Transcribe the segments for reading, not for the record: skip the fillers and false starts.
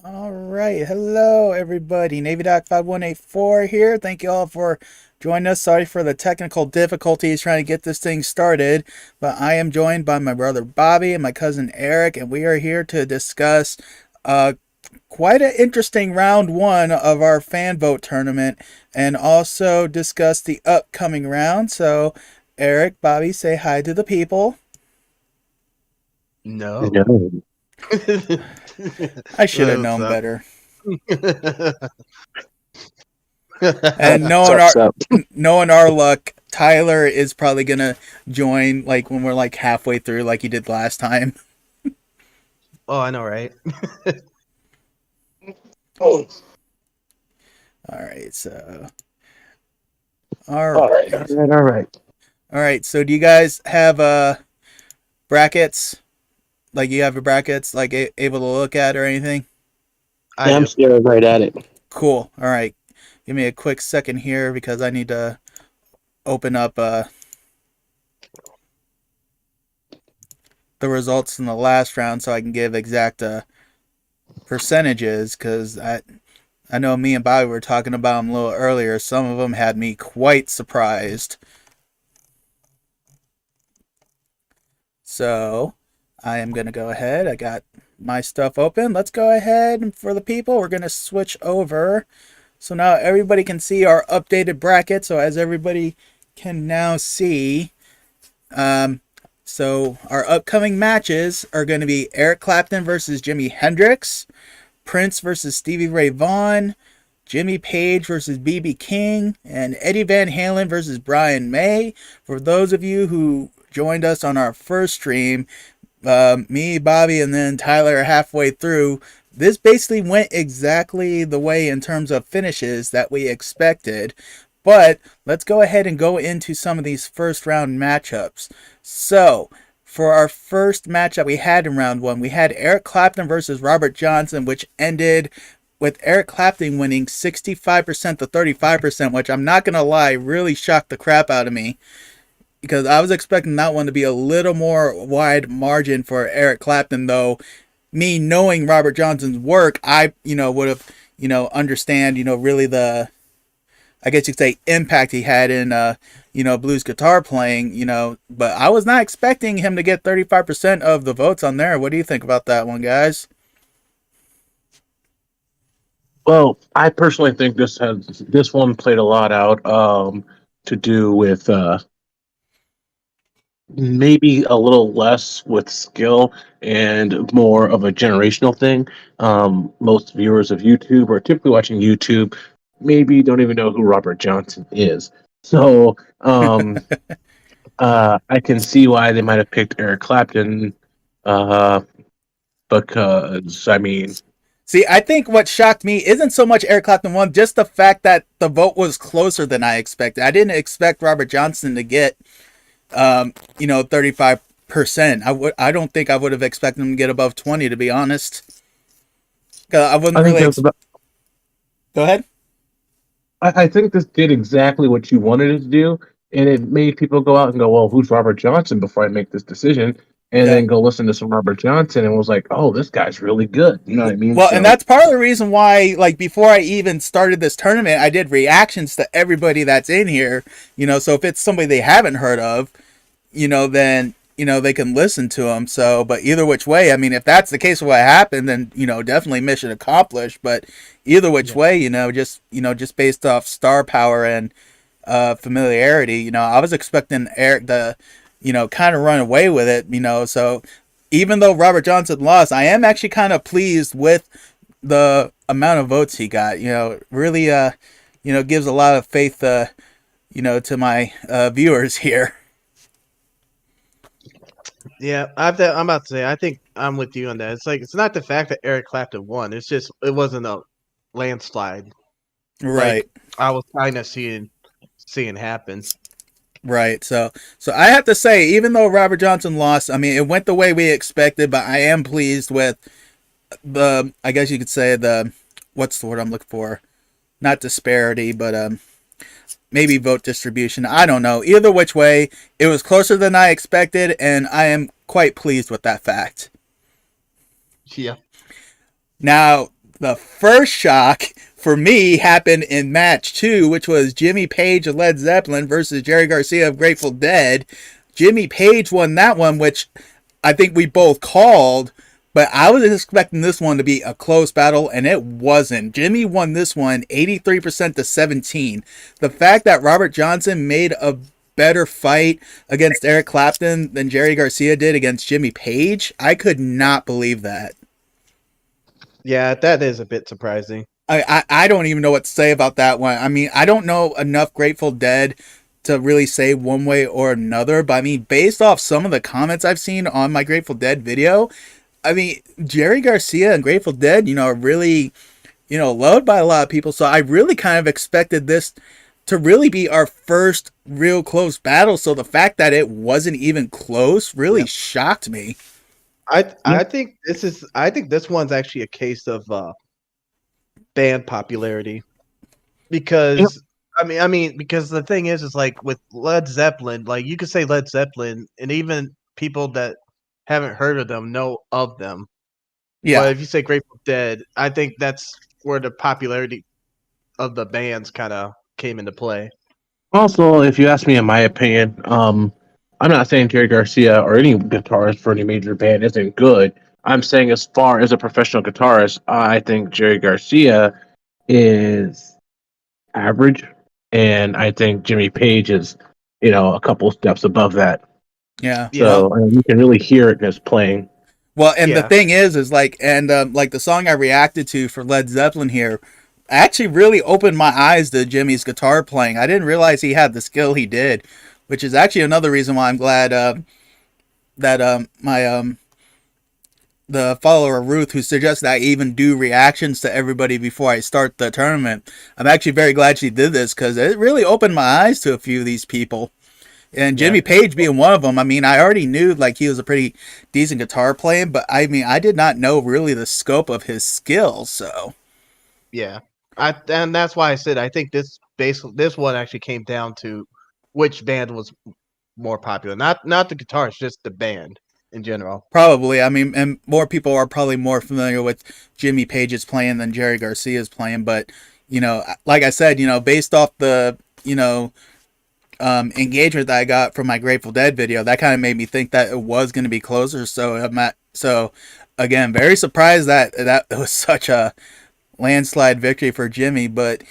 All right. Hello, everybody. Navy Doc 5184 here. Thank you all for joining us. Sorry for the technical difficulties trying to get this thing started, but I am joined by my brother Bobby and my cousin Eric, and we are here to discuss uh, quite an interesting round one of our fan vote tournament and also discuss the upcoming round. So, Eric, Bobby, say hi to the people. No. No. I should have What's known up? better. And knowing Sup, our sup. knowing our luck, Tyler is probably gonna join like when we're like halfway through, like he did last time. Oh, I know, right? Oh, All right, so all right, right, all right. all right. So do you guys have brackets? Like you have your brackets like able to look at or anything? I Yeah, I'm do. staring right at it. Cool. All right, give me a quick second here because I need to open up the results from the last round so I can give exact percentages because I know me and Bobby were talking about them a little earlier. Some of them had me quite surprised. So I am going to go ahead. I got my stuff open. Let's go ahead and for the people, we're going to switch over. So now everybody can see our updated bracket. So as everybody can now see, um, so our upcoming matches are going to be Eric Clapton versus Jimi Hendrix, Prince versus Stevie Ray Vaughan, Jimmy Page versus BB King, and Eddie Van Halen versus Brian May. For those of you who joined us on our first stream, me, Bobby, and then Tyler halfway through, this basically went exactly the way in terms of finishes that we expected. But let's go ahead and go into some of these first round matchups. So, for our first matchup we had in round one, we had Eric Clapton versus Robert Johnson, which ended with Eric Clapton winning 65% to 35%, which I'm not going to lie, really shocked the crap out of me because I was expecting that one to be a little more wide margin for Eric Clapton, though. Me knowing Robert Johnson's work, I, would have, understand, really I guess you could say, impact he had in, blues guitar playing, but I was not expecting him to get 35% of the votes on there. What do you think about that one, guys? Well, I personally think this one played a lot out to do with maybe a little less with skill and more of a generational thing. Most viewers of YouTube or typically watching YouTube maybe don't even know who Robert Johnson is. So I can see why they might have picked Eric Clapton uh, because I mean, See, I think what shocked me isn't so much Eric Clapton won, just the fact that the vote was closer than I expected. I didn't expect Robert Johnson to get, 35%. I don't think I would have expected him to get above 20, to be honest. 'Cause I I wouldn't think really. that's about. Go ahead. I think this did exactly what you wanted it to do, and it made people go out and go, "Well, who's Robert Johnson?" Before I make this decision, and Yeah. then go listen to some Robert Johnson, and was like, "Oh, this guy's really good." You know what I mean? Well, and So that's part of the reason why, like, before I even started this tournament, I did reactions to everybody that's in here. So if it's somebody they haven't heard of, then they can listen to them. So, but either which way, I mean, if that's the case of what happened, then definitely mission accomplished. But either which Yeah. way, just based off star power and familiarity, I was expecting Eric to, kind of run away with it. So even though Robert Johnson lost, I am actually kind of pleased with the amount of votes he got. Really, gives a lot of faith, to my viewers here. Yeah, I'm about to say. I think I'm with you on that. It's like it's not the fact that Eric Clapton won. It's just it wasn't a landslide like Right. I was kind of seeing happen. Right. So I have to say, even though Robert Johnson lost, I mean, it went the way we expected, but I am pleased with I guess you could say what's the word I'm looking for? Not disparity, but maybe vote distribution. I don't know. Either which way, it was closer than I expected, and I am quite pleased with that fact. Yeah. Now, The first shock for me happened in match 2, which was Jimmy Page of Led Zeppelin versus Jerry Garcia of Grateful Dead. Jimmy Page won that one, which I think we both called, but I was expecting this one to be a close battle, and it wasn't. Jimmy won this one 83% to 17. The fact that Robert Johnson made a better fight against Eric Clapton than Jerry Garcia did against Jimmy Page, I could not believe that. Yeah, that is a bit surprising. I don't even know what to say about that one. I mean, I don't know enough Grateful Dead to really say one way or another, but I mean, based off some of the comments I've seen on my Grateful Dead video, I mean, Jerry Garcia and Grateful Dead, are really, loved by a lot of people. So I really kind of expected this to really be our first real close battle. So the fact that it wasn't even close really shocked me. I think this one's actually a case of band popularity because because the thing is like with Led Zeppelin, like you could say Led Zeppelin and even people that haven't heard of them know of them. Yeah. But if you say Grateful Dead, I think that's where the popularity of the bands kind of came into play. Also, if you ask me, in my opinion, I'm not saying Jerry Garcia or any guitarist for any major band isn't good. I'm saying as far as a professional guitarist, I think Jerry Garcia is average, and I think Jimmy Page is, a couple steps above that. Yeah. So you can really hear it in his playing. Well, and the thing is like, and like the song I reacted to for Led Zeppelin here actually really opened my eyes to Jimmy's guitar playing. I didn't realize he had the skill he did, which is actually another reason why I'm glad that my the follower Ruth, who suggested I even do reactions to everybody before I start the tournament. I'm actually very glad she did this because it really opened my eyes to a few of these people. And Jimmy Page being one of them, I mean, I already knew like he was a pretty decent guitar player, but I mean, I did not know really the scope of his skills. So, yeah, and that's why I said I think this one actually came down to which band was more popular, not the guitarist, just the band in general. Probably, I mean, and more people are probably more familiar with Jimmy Page's playing than Jerry Garcia's playing, but like I said, based off the engagement that I got from my Grateful Dead video, that kind of made me think that it was going to be closer. So again, very surprised that it was such a landslide victory for Jimmy. But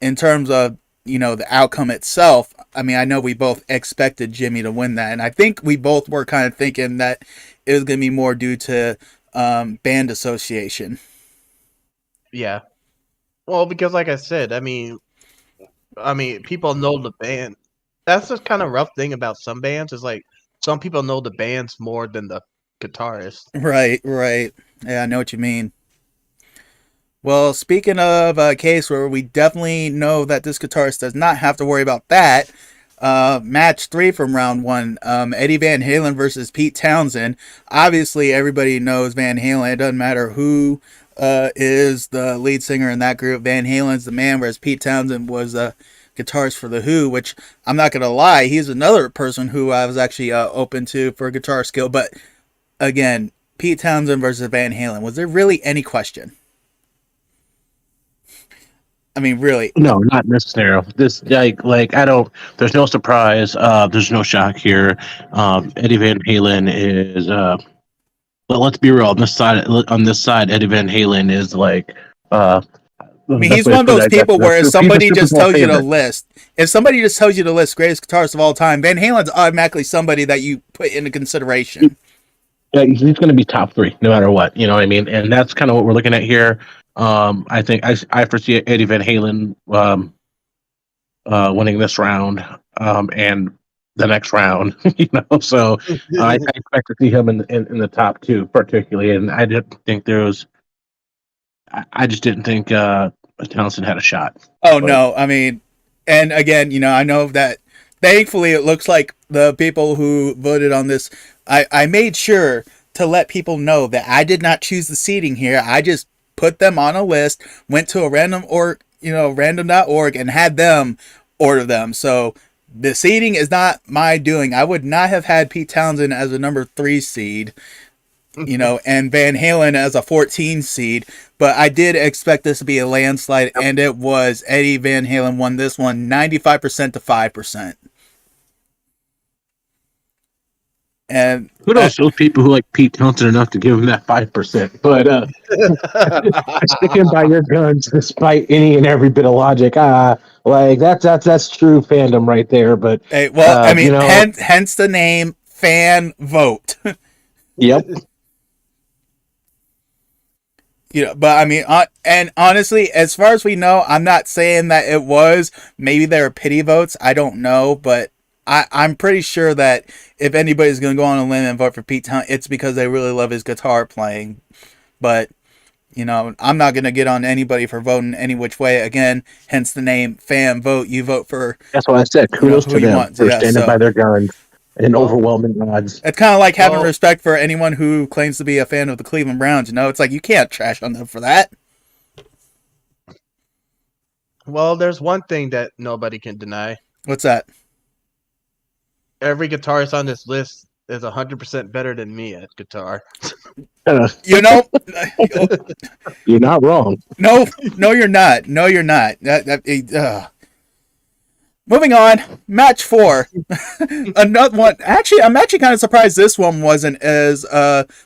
in terms of the outcome itself, I mean, I know we both expected Jimmy to win that, and I think we both were kind of thinking that it was going to be more due to band association. Yeah, well, because like I said, I mean, people know the band. That's the kind of rough thing about some bands is like some people know the bands more than the guitarist. Right. Yeah, I know what you mean. Well, speaking of a case where we definitely know that this guitarist does not have to worry about that, match 3 from round 1, Eddie Van Halen versus Pete Townsend. Obviously, everybody knows Van Halen. It doesn't matter who is the lead singer in that group. Van Halen's the man, whereas Pete Townsend was a guitarist for The Who, which I'm not going to lie, he's another person who I was actually open to for guitar skill. But again, Pete Townsend versus Van Halen. Was there really any question? I mean, really? No, not necessarily. This like I don't. There's no surprise. There's no shock here. Eddie Van Halen is. But let's be real. On this side, Eddie Van Halen is like. I mean, he's one of those people where if somebody just tells you to list, greatest guitarists of all time, Van Halen's automatically somebody that you put into consideration. Yeah, he's going to be top 3 no matter what. You know what I mean? And that's kind of what we're looking at here. I think I foresee Eddie Van Halen winning this round and the next round. So I expect to see him in the top 2 particularly. And I didn't think there was. I just didn't think Townsend had a shot. Oh, no. I mean, and again, I know that thankfully it looks like the people who voted on this, I made sure to let people know that I did not choose the seating here. I just put them on a list, went to a random.org and had them order them. So the seating is not my doing. I would not have had Pete Townsend as a number 3 seed. and Van Halen as a 14 seed. But I did expect this to be a landslide, and it was. Eddie Van Halen won this one 95% to 5%. And kudos to those people who like Pete Townsend enough to give him that 5%. But sticking by your guns despite any and every bit of logic, like that's true fandom right there. But hey, well, hence the name fan vote. Yep. But I mean, and honestly, as far as we know, I'm not saying that it was. Maybe there are pity votes. I don't know, but I'm pretty sure that if anybody's going to go on a limb and vote for Pete Townsend, it's because they really love his guitar playing. But, I'm not going to get on anybody for voting any which way. Again, hence the name fan vote. You vote for... That's what I said. Kudos to them for standing by their guns in overwhelming odds. It's kind of like having respect for anyone who claims to be a fan of the Cleveland Browns. It's like you can't trash on them for that. Well, there's one thing that nobody can deny. What's that? Every guitarist on this list is 100% better than me at guitar. You're not wrong. No, you're not. No, you're not. Moving on, match 4. Another one. Actually, I'm actually kind of surprised this one wasn't as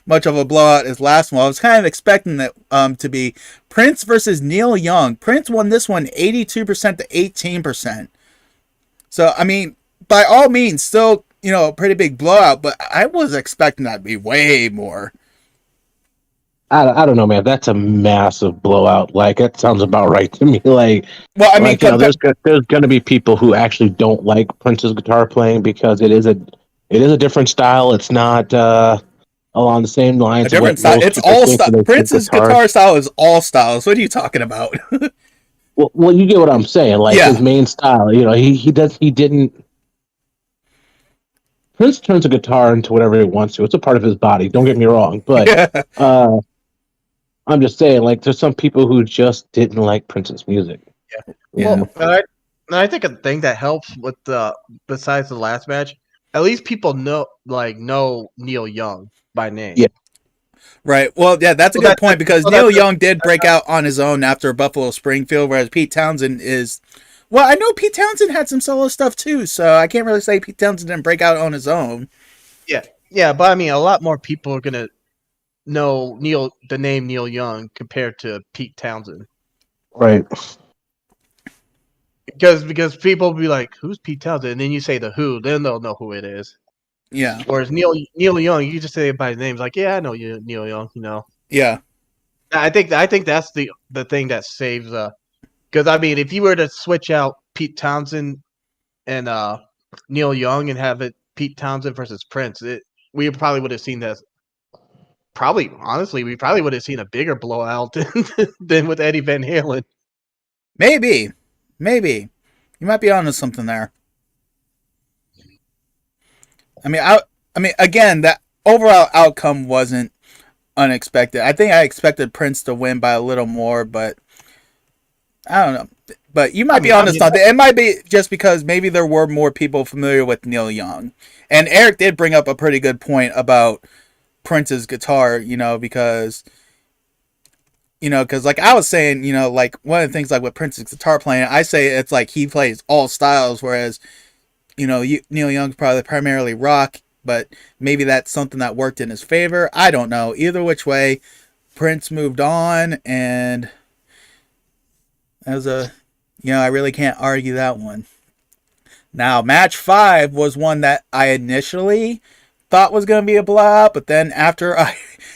much of a blowout as last one. I was kind of expecting it to be Prince versus Neil Young. Prince won this one 82% to 18%. So, I mean, by all means, still, a pretty big blowout, but I was expecting that to be way more. I don't know, man. That's a massive blowout. Like, that sounds about right to me. Like, well, I mean, there's going to be people who actually don't like Prince's guitar playing because it is a different style. It's not along the same lines. A different style. It's all style. Prince's guitar style is all styles. What are you talking about? well, you get what I'm saying. Like, his main style. He didn't. Prince turns a guitar into whatever he wants to. It's a part of his body. Don't get me wrong, but I'm just saying, like, there's some people who just didn't like Prince's music. Yeah. Well, I think a thing that helps with besides the last match, at least people know Neil Young by name. Yeah. Right. Well, yeah, that's a good point because Neil Young did break out on his own after Buffalo Springfield, whereas Pete Townsend is. Well, I know Pete Townsend had some solo stuff too, so I can't really say Pete Townsend didn't break out on his own. Yeah, but I mean, a lot more people are gonna know the name Neil Young compared to Pete Townsend, right? Because people will be like, "Who's Pete Townsend?" And then you say the Who, then they'll know who it is. Yeah. Whereas Neil Young, you just say it by his name, like, "Yeah, I know you, Neil Young." Yeah. I think that's the thing that saves. Because I mean, if you were to switch out Pete Townsend and Neil Young and have it Pete Townsend versus Prince, we probably would have seen that. Honestly, we probably would have seen a bigger blowout than with Eddie Van Halen. Maybe, you might be onto something there. I mean, again, that overall outcome wasn't unexpected. I think I expected Prince to win by a little more, but I don't know. But you might be honest on that. It might be just because maybe there were more people familiar with Neil Young. And Eric did bring up a pretty good point about Prince's guitar, because like I was saying, like one of the things like with Prince's guitar playing, I say it's like he plays all styles, whereas, Neil Young's probably primarily rock, but maybe that's something that worked in his favor. I don't know. Either which way, Prince moved on, and I really can't argue that one. Now, match 5 was one that I initially thought was going to be a blowout, but then after I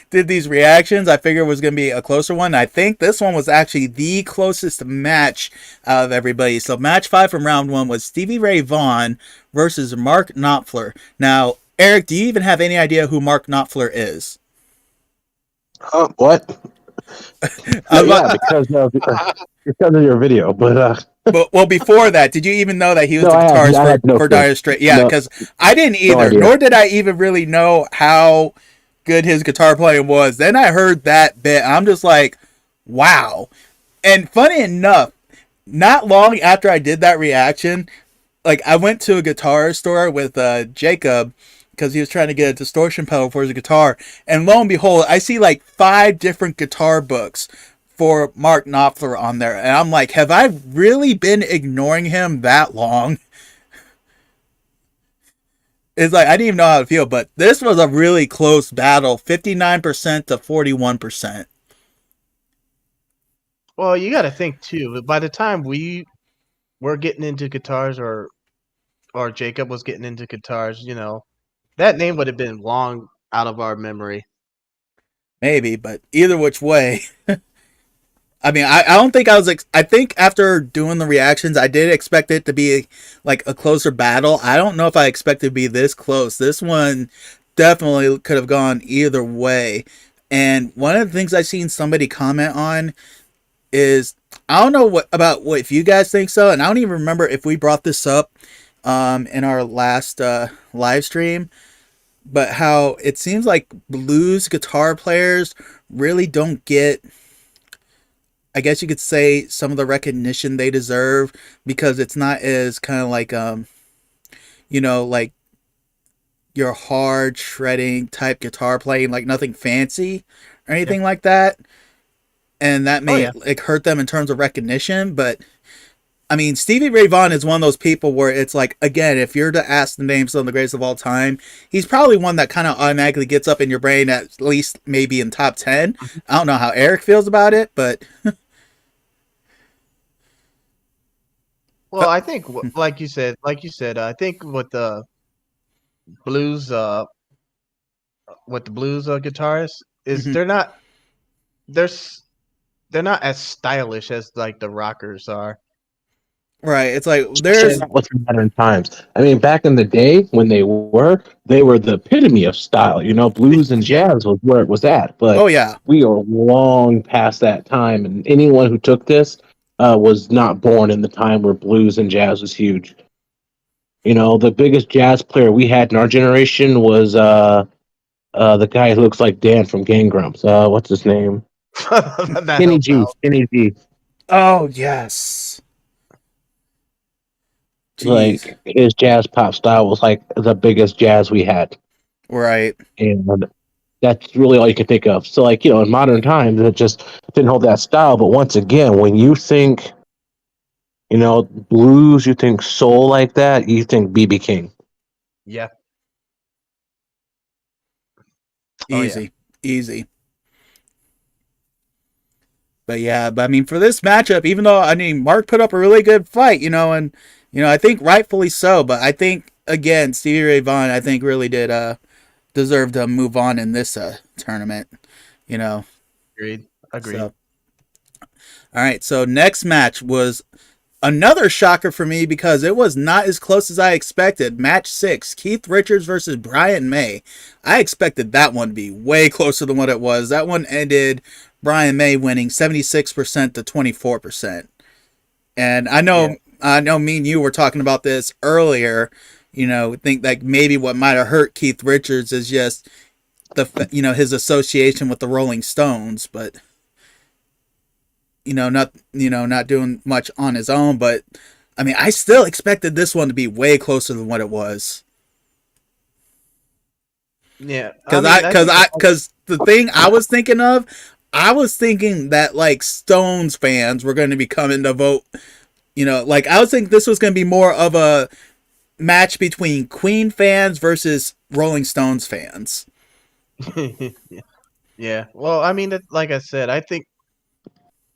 did these reactions, I figured it was going to be a closer one. I think this one was actually the closest match out of everybody. So match 5 from round 1 was Stevie Ray Vaughan versus Mark Knopfler. Now, Eric, do you even have any idea who Mark Knopfler is? What? Because of your video, but well, before that, did you even know that he was the guitarist for Dire Straits? Yeah, because I didn't either, nor did I even really know how good his guitar playing was. Then I heard that bit, and I'm just like, wow. And funny enough, not long after I did that reaction, like I went to a guitar store with Jacob, because he was trying to get a distortion pedal for his guitar. And lo and behold, I see like 5 different guitar books for Mark Knopfler on there. And I'm like, have I really been ignoring him that long? It's like, I didn't even know how to feel, but this was a really close battle, 59% to 41%. Well, you got to think too. By the time we were getting into guitars, or Jacob was getting into guitars, that name would have been long out of our memory. Maybe, but either which way. I mean, I don't think I was. I think after doing the reactions, I did expect it to be like a closer battle. I don't know if I expected to be this close. This one definitely could have gone either way. And one of the things I've seen somebody comment on is, I don't know what if you guys think so, and I don't even remember if we brought this up in our last live stream, but how it seems like blues guitar players really don't get, I guess you could say, some of the recognition they deserve, because it's not as kind of like like your hard shredding type guitar playing, like nothing fancy or anything like that. And that may like hurt them in terms of recognition, but I mean, Stevie Ray Vaughan is one of those people where it's like, again, if you're to ask the names of the greatest of all time, he's probably one that kind of automatically gets up in your brain, at least maybe in top 10. I don't know how Eric feels about it, but Well, I think, like you said, I think with the blues, guitarists is they're not as stylish as like the rockers are. right. It's like there's what's modern times. I mean, back in the day when they were the epitome of style. Blues and jazz was where it was at. But oh yeah, we are long past that time, and anyone who took this was not born in the time where blues and jazz was huge. The biggest jazz player we had in our generation was the guy who looks like Dan from Gang Grumps. What's his name? Kenny G. Kenny G. Oh yes. Jeez. Like, his jazz pop style was like the biggest jazz we had. Right. And that's really all you can think of. So, like, in modern times, it just didn't hold that style. But once again, when you think, blues, you think soul like that, you think B.B. King. Yeah. Easy. Easy. But yeah, I mean, for this matchup, even though, I mean, Mark put up a really good fight, and I think rightfully so, but I think, again, Stevie Ray Vaughan, I think, really did deserve to move on in this tournament, Agreed. So, all right, so next match was another shocker for me, because it was not as close as I expected. Match 6, Keith Richards versus Brian May. I expected that one to be way closer than what it was. That one ended Brian May winning 76% to 24%. And I know me and you were talking about this earlier, think like maybe what might have hurt Keith Richards is just his association with the Rolling Stones, but not doing much on his own. But I mean, I still expected this one to be way closer than what it was. Yeah, because the thing I was thinking of, I was thinking that like Stones fans were going to be coming to vote. Like I was thinking this was going to be more of a match between Queen fans versus Rolling Stones fans. Yeah. Well, I mean, like I said, I think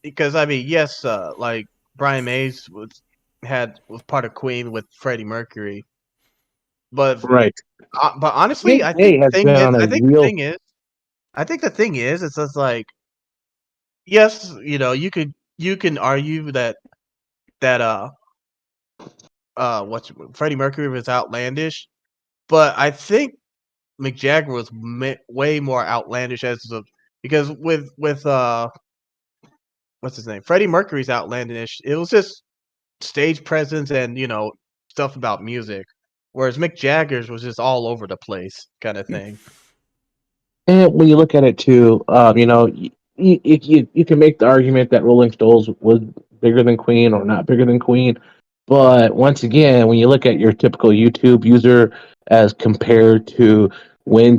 because yes, like Brian Mays was part of Queen with Freddie Mercury, but right. But honestly, I think the thing is, it's just like, yes, you can argue that Freddie Mercury was outlandish, but I think Mick Jagger was way more outlandish because with what's his name, Freddie Mercury's outlandish. It was just stage presence and stuff about music, whereas Mick Jagger's was just all over the place kind of thing. And when you look at it too, you can make the argument that Rolling Stones was bigger than Queen or not bigger than Queen, But once again, when you look at your typical YouTube user as compared to when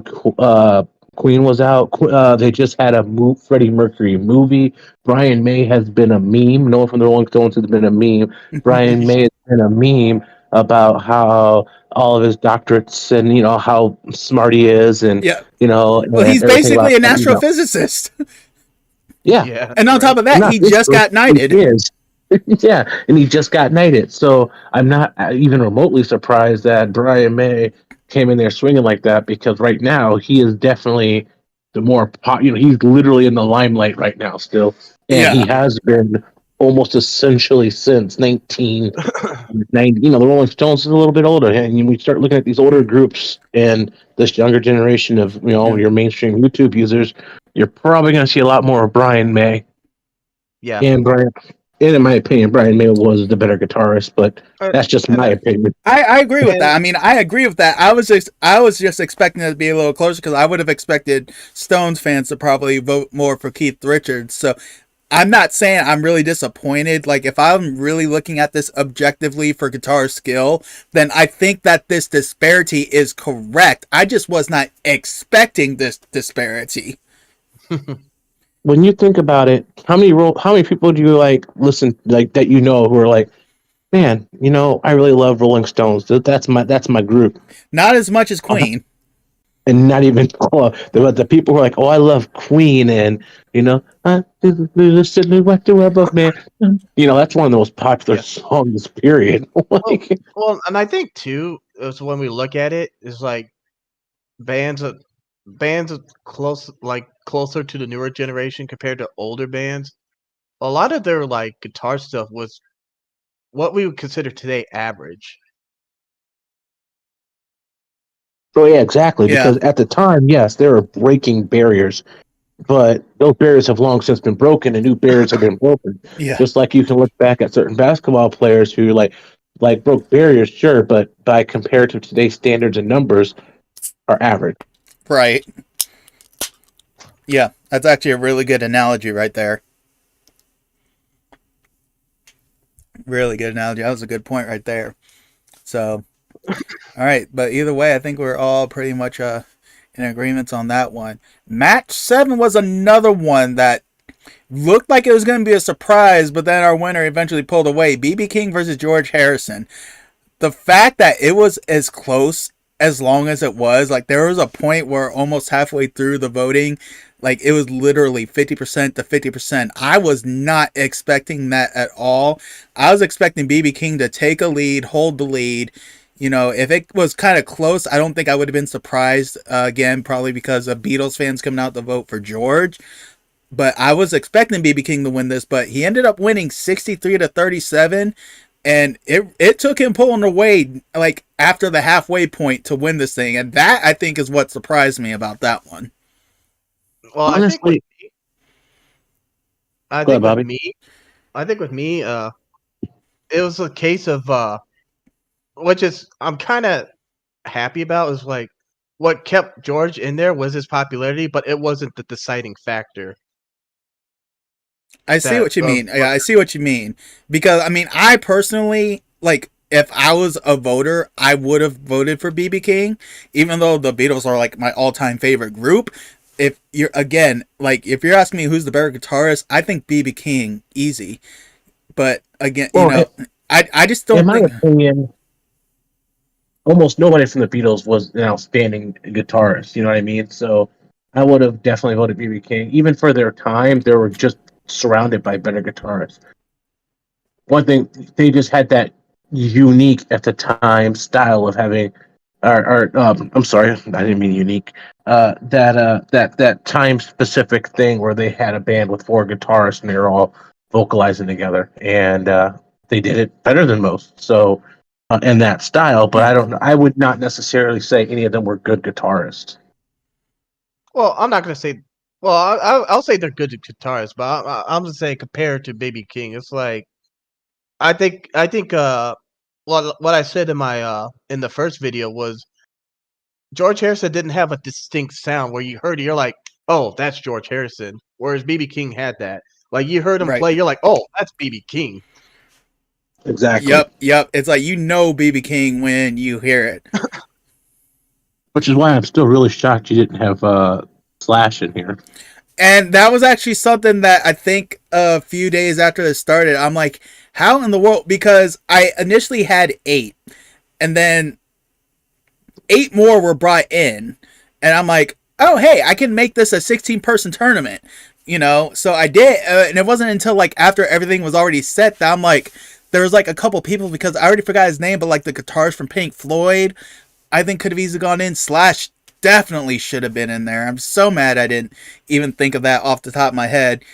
Queen was out, they just had a Freddie Mercury movie. Brian May has been a meme. No one from the Rolling Stones has been a meme. Brian May has been a meme about how all of his doctorates and how smart he is and Yeah. Well, and he's everything basically about an that. astrophysicist. Yeah, Yeah, And on top right. of and that, not he this just group, got he knighted. is. Yeah, and he just got knighted. So I'm not even remotely surprised that Brian May came in there swinging like that because right now he is definitely the more he's literally in the limelight right now still, and he Yeah. has been almost essentially since 1990. The Rolling Stones is a little bit older, and we start looking at these older groups and this younger generation of your mainstream YouTube users. You're probably going to see a lot more of Brian May Yeah. and Brian, and in my opinion, Brian May was the better guitarist, but that's just And my opinion. I agree with and that. I mean, I agree with that. I was just expecting it to be a little closer because I would have expected Stones fans to probably vote more for Keith Richards. So I'm not saying I'm really disappointed. Like, if I'm really looking at this objectively for guitar skill, then I think that this disparity is correct. I just was not expecting this disparity. When you think about it, how many people do you listen that who are like, man, I really love Rolling Stones. That's my group, Not as much as Queen. and not even the people who are like, oh, I love Queen, and what the web of man. That's one of the most popular yeah. songs. Period. Well, Like, well, and I think too is when we look at it is like bands are bands are closer to the newer generation compared to older bands. A lot of their guitar stuff was what we would consider today average. oh yeah, exactly. Yeah. Because at the time, yes, there were breaking barriers, but those barriers have long since been broken, and new barriers have been broken. Yeah. Just like you can look back at certain basketball players who broke barriers, sure, but by compared to today's standards and numbers, are average. Right. Yeah. That's actually a really good analogy right there. Really good analogy. That was a good point right there. So, all right. But either way, I think we're all pretty much in agreement on that one. Match 7 was another one that looked like it was going to be a surprise, but then our winner eventually pulled away. BB King versus George Harrison. The fact that it was as close as long as it was, like there was a point where almost halfway through the voting, like it was literally 50% to 50%. I was not expecting that at all. I was expecting BB King to take a lead, hold the lead. If it was kind of close, I don't think I would have been surprised. Again, probably because of Beatles fans coming out to vote for George. But I was expecting BB King to win this, but he ended up winning 63 to 37, and it took him pulling away like after the halfway point to win this thing, and that I think is what surprised me about that one. Well, Honestly, I go ahead, think with Bobby. me, I think with me, it was a case of which is I'm kind of happy about is what kept George in there was his popularity, but it wasn't the deciding factor. I see That what you mean. Yeah, I see what you mean. Because I mean, I personally like if I was a voter, I would have voted for BB King, even though the Beatles are like my all-time favorite group. If you're again, like if you're asking me who's the better guitarist, I think BB King easy. But again, Well, I just in don't my think. opinion, almost nobody from the Beatles was an outstanding guitarist. You know what I mean? So I would have definitely voted BB King. Even for their time, they were just surrounded by better guitarists. One thing, they just had that unique at the time style of having, I'm sorry, I didn't mean unique. That time specific thing where they had a band with four guitarists and they were all vocalizing together, and they did it better than most. So in that style, but I don't know. I would not necessarily say any of them were good guitarists. well, I'm not gonna say. Well, I'll say they're good guitarists, but I'm just saying compared to Baby King, it's like I think what I said in my in the first video was George Harrison didn't have a distinct sound where you heard it, you're like, oh, that's George Harrison. Whereas BB King had that. Like you heard him Right. play, you're like, oh, that's BB King. Exactly. Yep. It's like BB King when you hear it. Which is why I'm still really shocked you didn't have Slash in here. And that was actually something that I think a few days after this started, I'm like, how in the world? Because I initially had 8, and then 8 more were brought in, and I'm like, oh hey, I can make this a 16-person tournament, So I did, and it wasn't until like after everything was already set that I'm like, there was like a couple people because I already forgot his name, but like the guitarist from Pink Floyd, I think could have easily gone in. Slash definitely should have been in there. I'm so mad I didn't even think of that off the top of my head.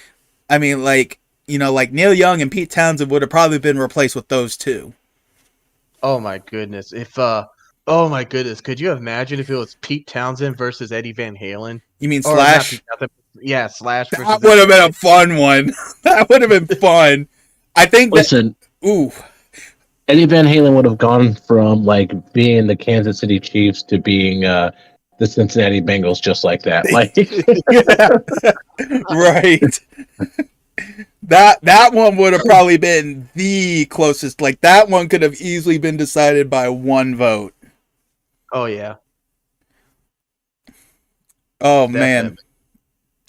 I mean, like, like Neil Young and Pete Townsend would have probably been replaced with those two. Oh my goodness! Oh my goodness, could you imagine if it was Pete Townsend versus Eddie Van Halen? You mean Or not Slash? Pete Townsend? Yeah, Slash That versus would have been a Eddie. fun one. That would have been fun. I think that. Listen, Ooh. Eddie Van Halen would have gone from like being the Kansas City Chiefs to being the Cincinnati Bengals, just like that. Like, Right. That one would have probably been the closest. Like that one could have easily been decided by one vote. Oh yeah, Oh definitely. man.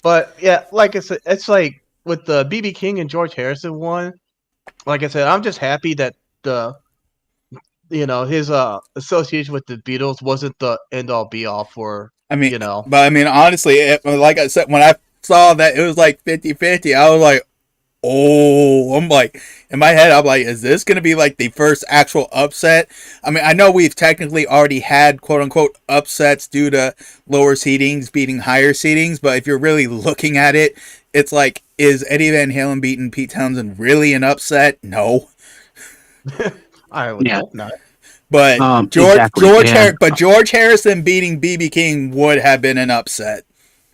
But yeah, like I said, it's like with the BB King and George Harrison one. Like I said, I'm just happy that the his association with the Beatles wasn't the end all be all for I mean, but I mean, honestly, like I said, when I saw that it was like 50-50, I was like, oh, I'm like, in my head, I'm like, is this going to be like the first actual upset? I mean, I know we've technically already had quote unquote upsets due to lower seedings beating higher seedings, but if you're really looking at it, it's like, is Eddie Van Halen beating Pete Townsend really an upset? No. I would hope not. But exactly. George Harrison beating BB King would have been an upset.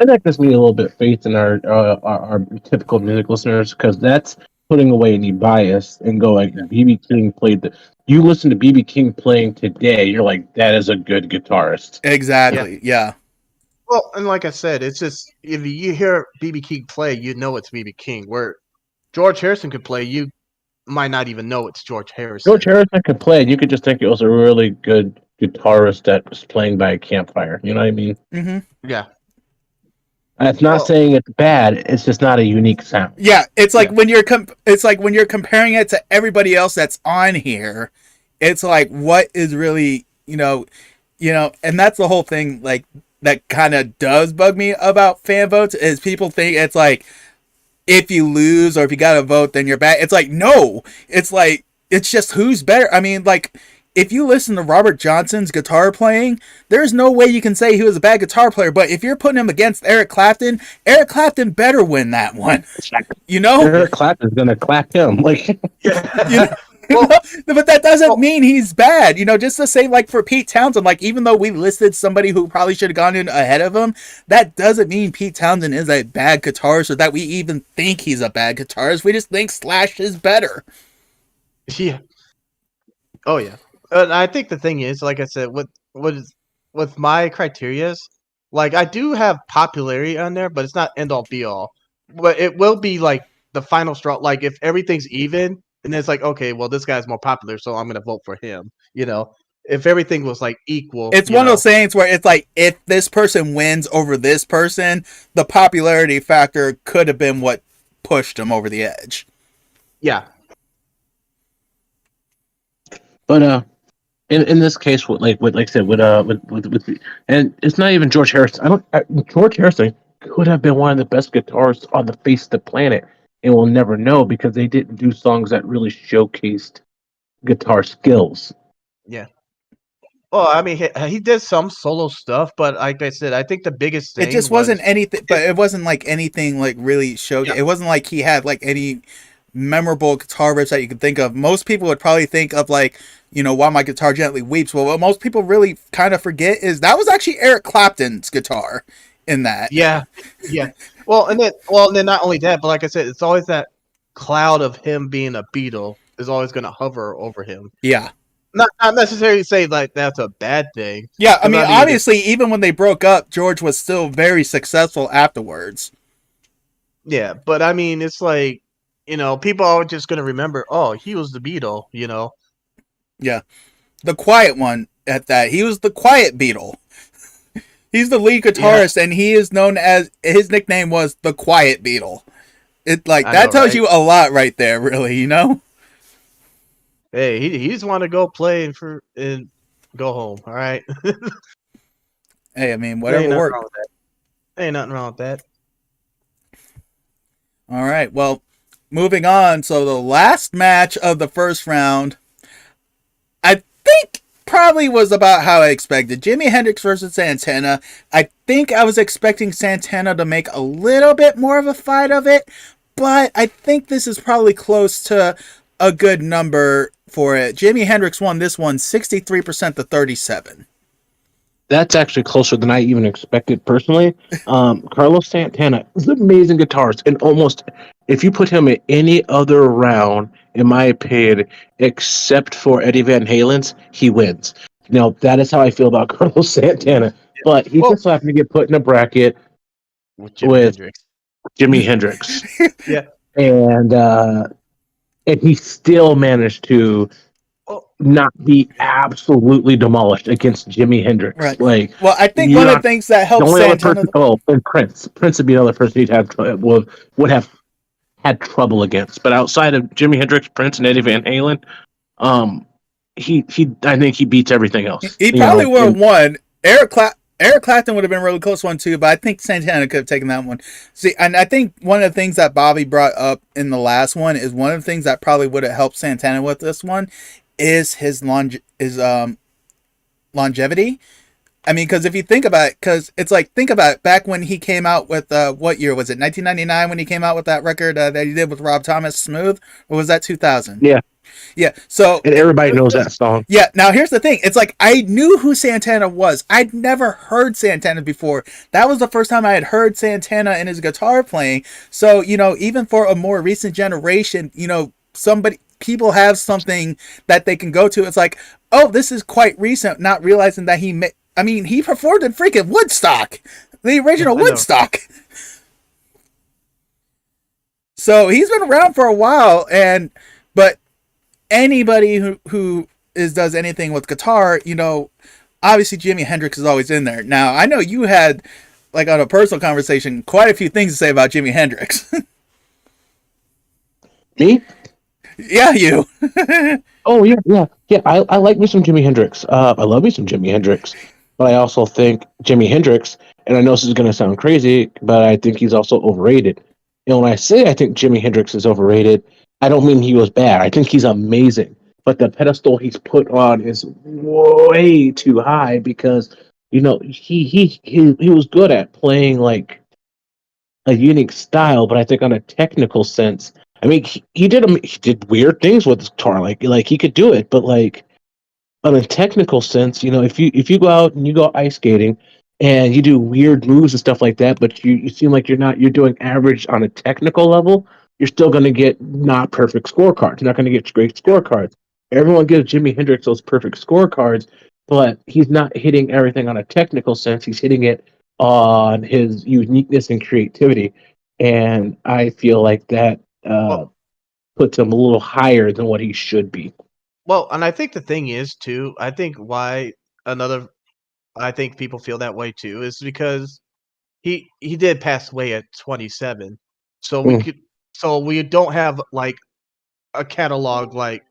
And that gives me a little bit of faith in our typical music listeners, because that's putting away any bias and going, BB King played the. You listen to BB King playing today, you're like, that is a good guitarist. Exactly. Yeah. Well, and like I said, it's just if you hear BB King play, you know it's BB King. Where George Harrison could play, you might not even know it's George Harrison. George Harrison could play, and you could just think it was a really good guitarist that was playing by a campfire. You know what I mean? Mm-hmm. Yeah. It's not saying it's bad. It's just not a unique sound. Yeah, it's like when you're comparing it to everybody else that's on here. It's like, what is really and that's the whole thing. Like that kind of does bug me about fan votes is people think it's like if you lose or if you got to vote then you're bad. It's like no, it's like it's just who's better. I mean, like if you listen to Robert Johnson's guitar playing, there's no way you can say he was a bad guitar player. But if you're putting him against Eric Clapton better win that one. Eric Clapton's gonna clap him. Like, but that doesn't mean he's bad. Just to say, like for Pete Townsend, like even though we listed somebody who probably should have gone in ahead of him, that doesn't mean Pete Townsend is a bad guitarist or that we even think he's a bad guitarist. We just think Slash is better. Yeah. Oh yeah. I think the thing is, like I said, with my criterias, like I do have popularity on there, but it's not end all be all. But it will be like the final straw. Like if everything's even, and it's like, okay, well this guy's more popular, so I'm gonna vote for him. If everything was like equal, it's one of those things where it's like if this person wins over this person, the popularity factor could have been what pushed him over the edge. Yeah. But in this case, with I said, and it's not even George Harrison. George Harrison could have been one of the best guitarists on the face of the planet, and we'll never know because they didn't do songs that really showcased guitar skills. Yeah. Well, I mean, he did some solo stuff, but like I said, I think the biggest thing it just wasn't anything. But it wasn't like anything like really showcased. Yeah. It wasn't like he had like any memorable guitar riffs that you could think of. Most people would probably think of like, While My Guitar Gently Weeps. Well, what most people really kind of forget is that was actually Eric Clapton's guitar in that. Yeah. Well, and then not only that, but like I said, it's always that cloud of him being a Beatle is always going to hover over him. Yeah. Not necessarily say like that's a bad thing. Yeah, I mean obviously, even when they broke up, George was still very successful afterwards. Yeah, but I mean, it's like people are just gonna remember. Oh, he was the Beatle. Yeah, the quiet one at that. He was the quiet Beatle. He's the lead Yeah, guitarist, and he is known as his nickname was the Quiet Beatle. It like I that know, tells right? you a lot right there, really. Hey, he just want to go play and go home. All right, Hey, I mean, there ain't whatever nothing worked. wrong with that. There ain't nothing wrong with that. All right, well, moving on. So the last match of the first round, I think probably was about how I expected. Jimi Hendrix versus Santana. I think I was expecting Santana to make a little bit more of a fight of it, but I think this is probably close to a good number for it. Jimi Hendrix won this one 63% to 37. That's actually closer than I even expected personally. Carlos Santana is an amazing guitarist, and almost if you put him in any other round, in my opinion, except for Eddie Van Halen's, he wins. Now that is how I feel about Carlos Santana, but he Well, just so happened to get put in a bracket with Jimi with Hendrix. Jimi Hendrix, Yeah. and he still managed to Well, not be absolutely demolished against Jimi Hendrix. Right. Like Well, I think you're one of not the things that the helps only other person. Santana. Oh, and Prince. Prince would be another person he'd have would have had trouble against. But outside of Jimi Hendrix, Prince, and Eddie Van Halen, um, he I think he beats everything else. He probably would have won. Eric Clapton would have been a really close one too, but I think Santana could have taken that one. See, and I think one of the things that Bobby brought up in the last one is one of the things that probably would have helped Santana with this one is his longevity. I mean, because if you think about it, because it's like, think about it, back when he came out with, what year was it, 1999 when he came out with that record that he did with Rob Thomas, Smooth? Or was that 2000? Yeah, Yeah, so, and everybody knows that song. yeah, now here's the thing. It's like, I knew who Santana was. I'd never heard Santana before. That was the first time I had heard Santana and his guitar playing. So, even for a more recent generation, people have something that they can go to. It's like, oh, this is quite recent, not realizing that he performed in freaking Woodstock, the original I know. Woodstock. So he's been around for a while, but anybody who does anything with guitar, obviously Jimi Hendrix is always in there. Now I know you had, like, on a personal conversation, quite a few things to say about Jimi Hendrix. Me? Yeah, you. Oh yeah. I like me some Jimi Hendrix. I love me some Jimi Hendrix, but I also think Jimi Hendrix, and I know this is going to sound crazy, but I think he's also overrated. And when I say I think Jimi Hendrix is overrated, I don't mean he was bad. I think he's amazing, but the pedestal he's put on is way too high because he was good at playing like a unique style, but I think on a technical sense, I mean, he did weird things with his guitar, like he could do it, but like on a technical sense, if you go out and you go ice skating and you do weird moves and stuff like that, but you seem like you're doing average on a technical level, you're still going to get not perfect scorecards. You're not going to get great scorecards. Everyone gives Jimi Hendrix those perfect scorecards, but he's not hitting everything on a technical sense. He's hitting it on his uniqueness and creativity, and I feel like that well, puts him a little higher than what he should be. well, and I think the thing is too. Another. I think people feel that way too is because he did pass away at 27, so Mm. we don't have like a catalog like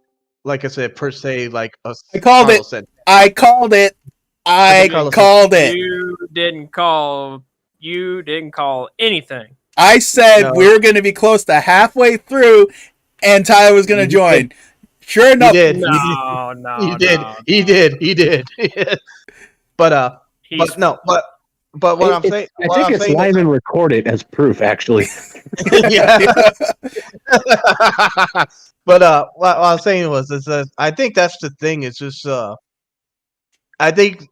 I said per se like a I called it. Carlos said. I called it. That's what I Carlos said. called it. You didn't call anything. I said No. we were going to be close to halfway through, and Tyler was going to You join. Sure enough, did. No, He did. But He's but what I'm saying, I think it's live and recorded as proof, actually. yeah. But what I was saying is that I think that's the thing. It's just I think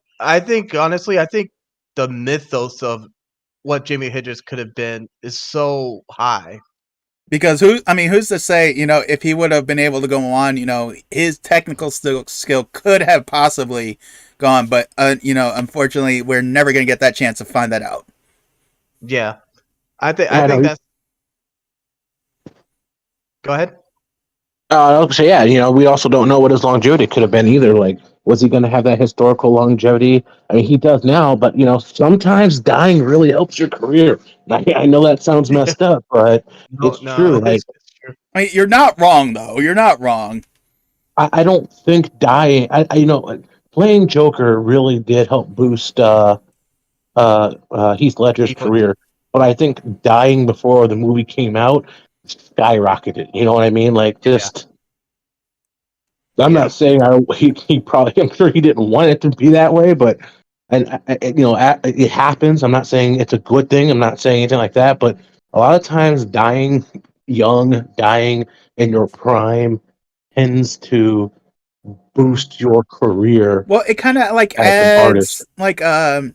honestly, I think the mythos of what Jimi Hendrix could have been is so high. because who's to say, if he would have been able to go on, his technical skill could have possibly gone, but unfortunately, we're never going to get that chance to find that out. Yeah, I think Yeah, I think no, that's Go ahead. So yeah, we also don't know what his longevity could have been either. Like, was he going to have that historical longevity? I mean, he does now, but sometimes dying really helps your career. I know that sounds messed up, but No, it's no, true. Like, it's true. I mean, you're not wrong though. You're not wrong. I don't think dying. Like, playing Joker really did help boost Heath Ledger's Heath Ledger. career, but I think dying before the movie came out skyrocketed. You know what I mean? Like, just. I'm Yeah. not saying he probably. I'm sure he didn't want it to be that way, but it happens. I'm not saying it's a good thing. I'm not saying anything like that. But a lot of times, dying young, dying in your prime, tends to boost your career Well, it kind of like as an artist. adds like I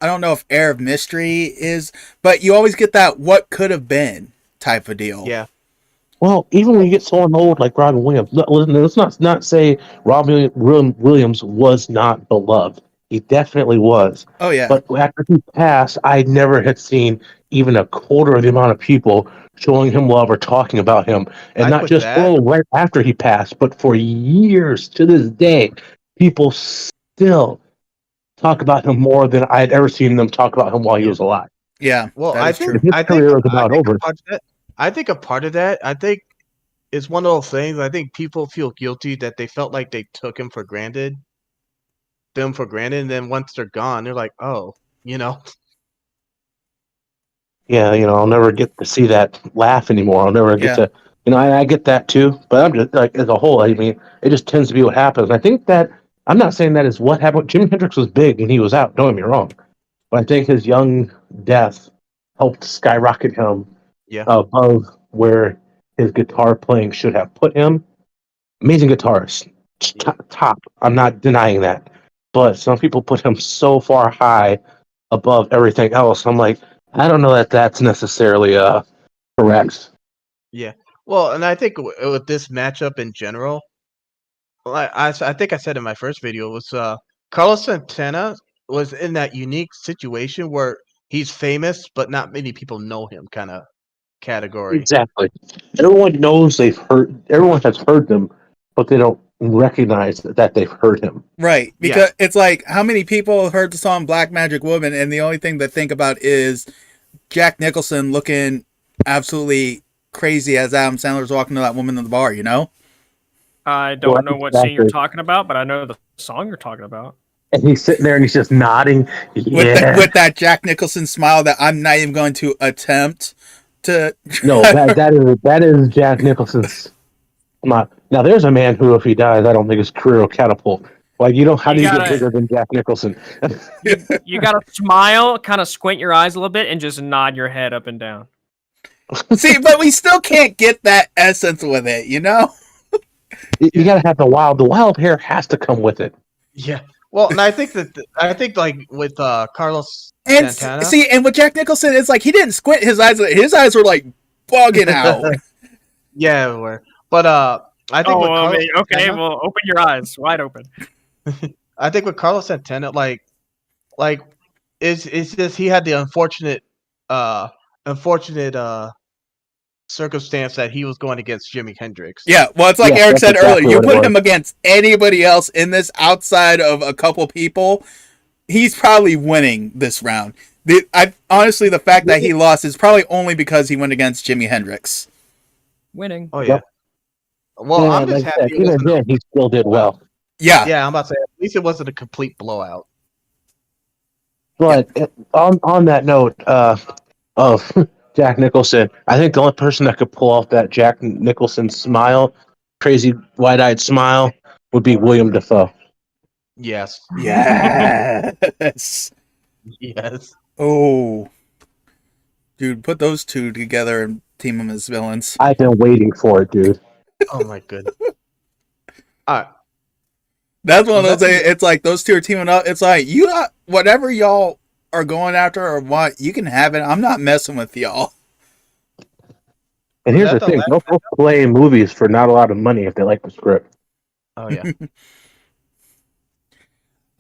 don't know if air of mystery is, but you always get that what could have been type of deal. Yeah. Well, even when you get someone old like Robin Williams, let's not say Williams was not beloved. He definitely was. Oh yeah. But after he passed, I never had seen even a quarter of the amount of people showing him love or talking about him. And I not put just that. right after he passed, but for years to this day, people still talk about him more than I had ever seen them talk about him while he Yeah. was alive. Yeah, Well, that is true. His career was about over. I think a part of that, I think it's one of those things. I think people feel guilty that they felt like they took him for granted, and then once they're gone, they're like, oh, you know, Yeah, I'll never get to see that laugh anymore. I'll never get Yeah. to, I get that too. But I'm just like, as a whole, I mean, it just tends to be what happens. I think that I'm not saying that is what happened. Jimi Hendrix was big when he was out. Don't get me wrong, but I think his young death helped skyrocket him yeah, above where his guitar playing should have put him. Amazing guitarist, Yeah. top. I'm not denying that, but some people put him so far high above everything else. I'm like, I don't know that that's necessarily correct. yeah. Well, and I think with this matchup in general, like I think I said in my first video, was Carlos Santana was in that unique situation where he's famous, but not many people know him, kind of category. Exactly. Everyone knows they've heard. Everyone has heard them, but they don't recognize that they've heard him. Right. Yeah. Because it's like how many people heard the song Black Magic Woman and the only thing they think about is Jack Nicholson looking absolutely crazy as Adam Sandler's walking to that woman in the bar, you know? I don't Well, know what scene you're exactly. talking about, but I know the song you're talking about. And he's sitting there and he's just nodding. Yeah. With that Jack Nicholson smile that I'm not even going to attempt to No, that is Jack Nicholson's. Not now. There's a man who, if he dies, I don't think his career will catapult. Like, how do you get bigger than Jack Nicholson? You gotta smile, kind of squint your eyes a little bit, and just nod your head up and down. See, but we still can't get that essence with it, you know? You gotta have the wild hair has to come with it. Yeah. Well, and I think like with Carlos And Santana. see, and with Jack Nicholson, it's like he didn't squint his eyes. His eyes were like bugging out. Yeah, everywhere. But I think with Carlos okay, Santana, well, open your eyes wide open. I think with Carlos Santana, like it's just he had the unfortunate circumstance that he was going against Jimi Hendrix. Yeah, well, it's like Yeah, Eric that's said exactly earlier. You what it put was. him against anybody else in this outside of a couple people, he's probably winning this round. Honestly, the fact that he lost is probably only because he went against Jimi Hendrix. Winning. Oh yeah. Well, Yeah, I'm just like happy. even then, he still did well. Yeah. Yeah, I'm about to say at least it wasn't a complete blowout. But on that note of Jack Nicholson, I think the only person that could pull off that Jack Nicholson smile, crazy wide-eyed smile, would be William Dafoe. Yes. Yes. Yes. Oh. Dude, put those two together and team them as villains. I've been waiting for it, dude. Oh my goodness. All right. That's one of those. It's like those two are teaming up. It's like you got whatever y'all are going after or want, you can have it. I'm not messing with y'all. And here's the thing: they'll play movies for not a lot of money if they like the script. Oh yeah.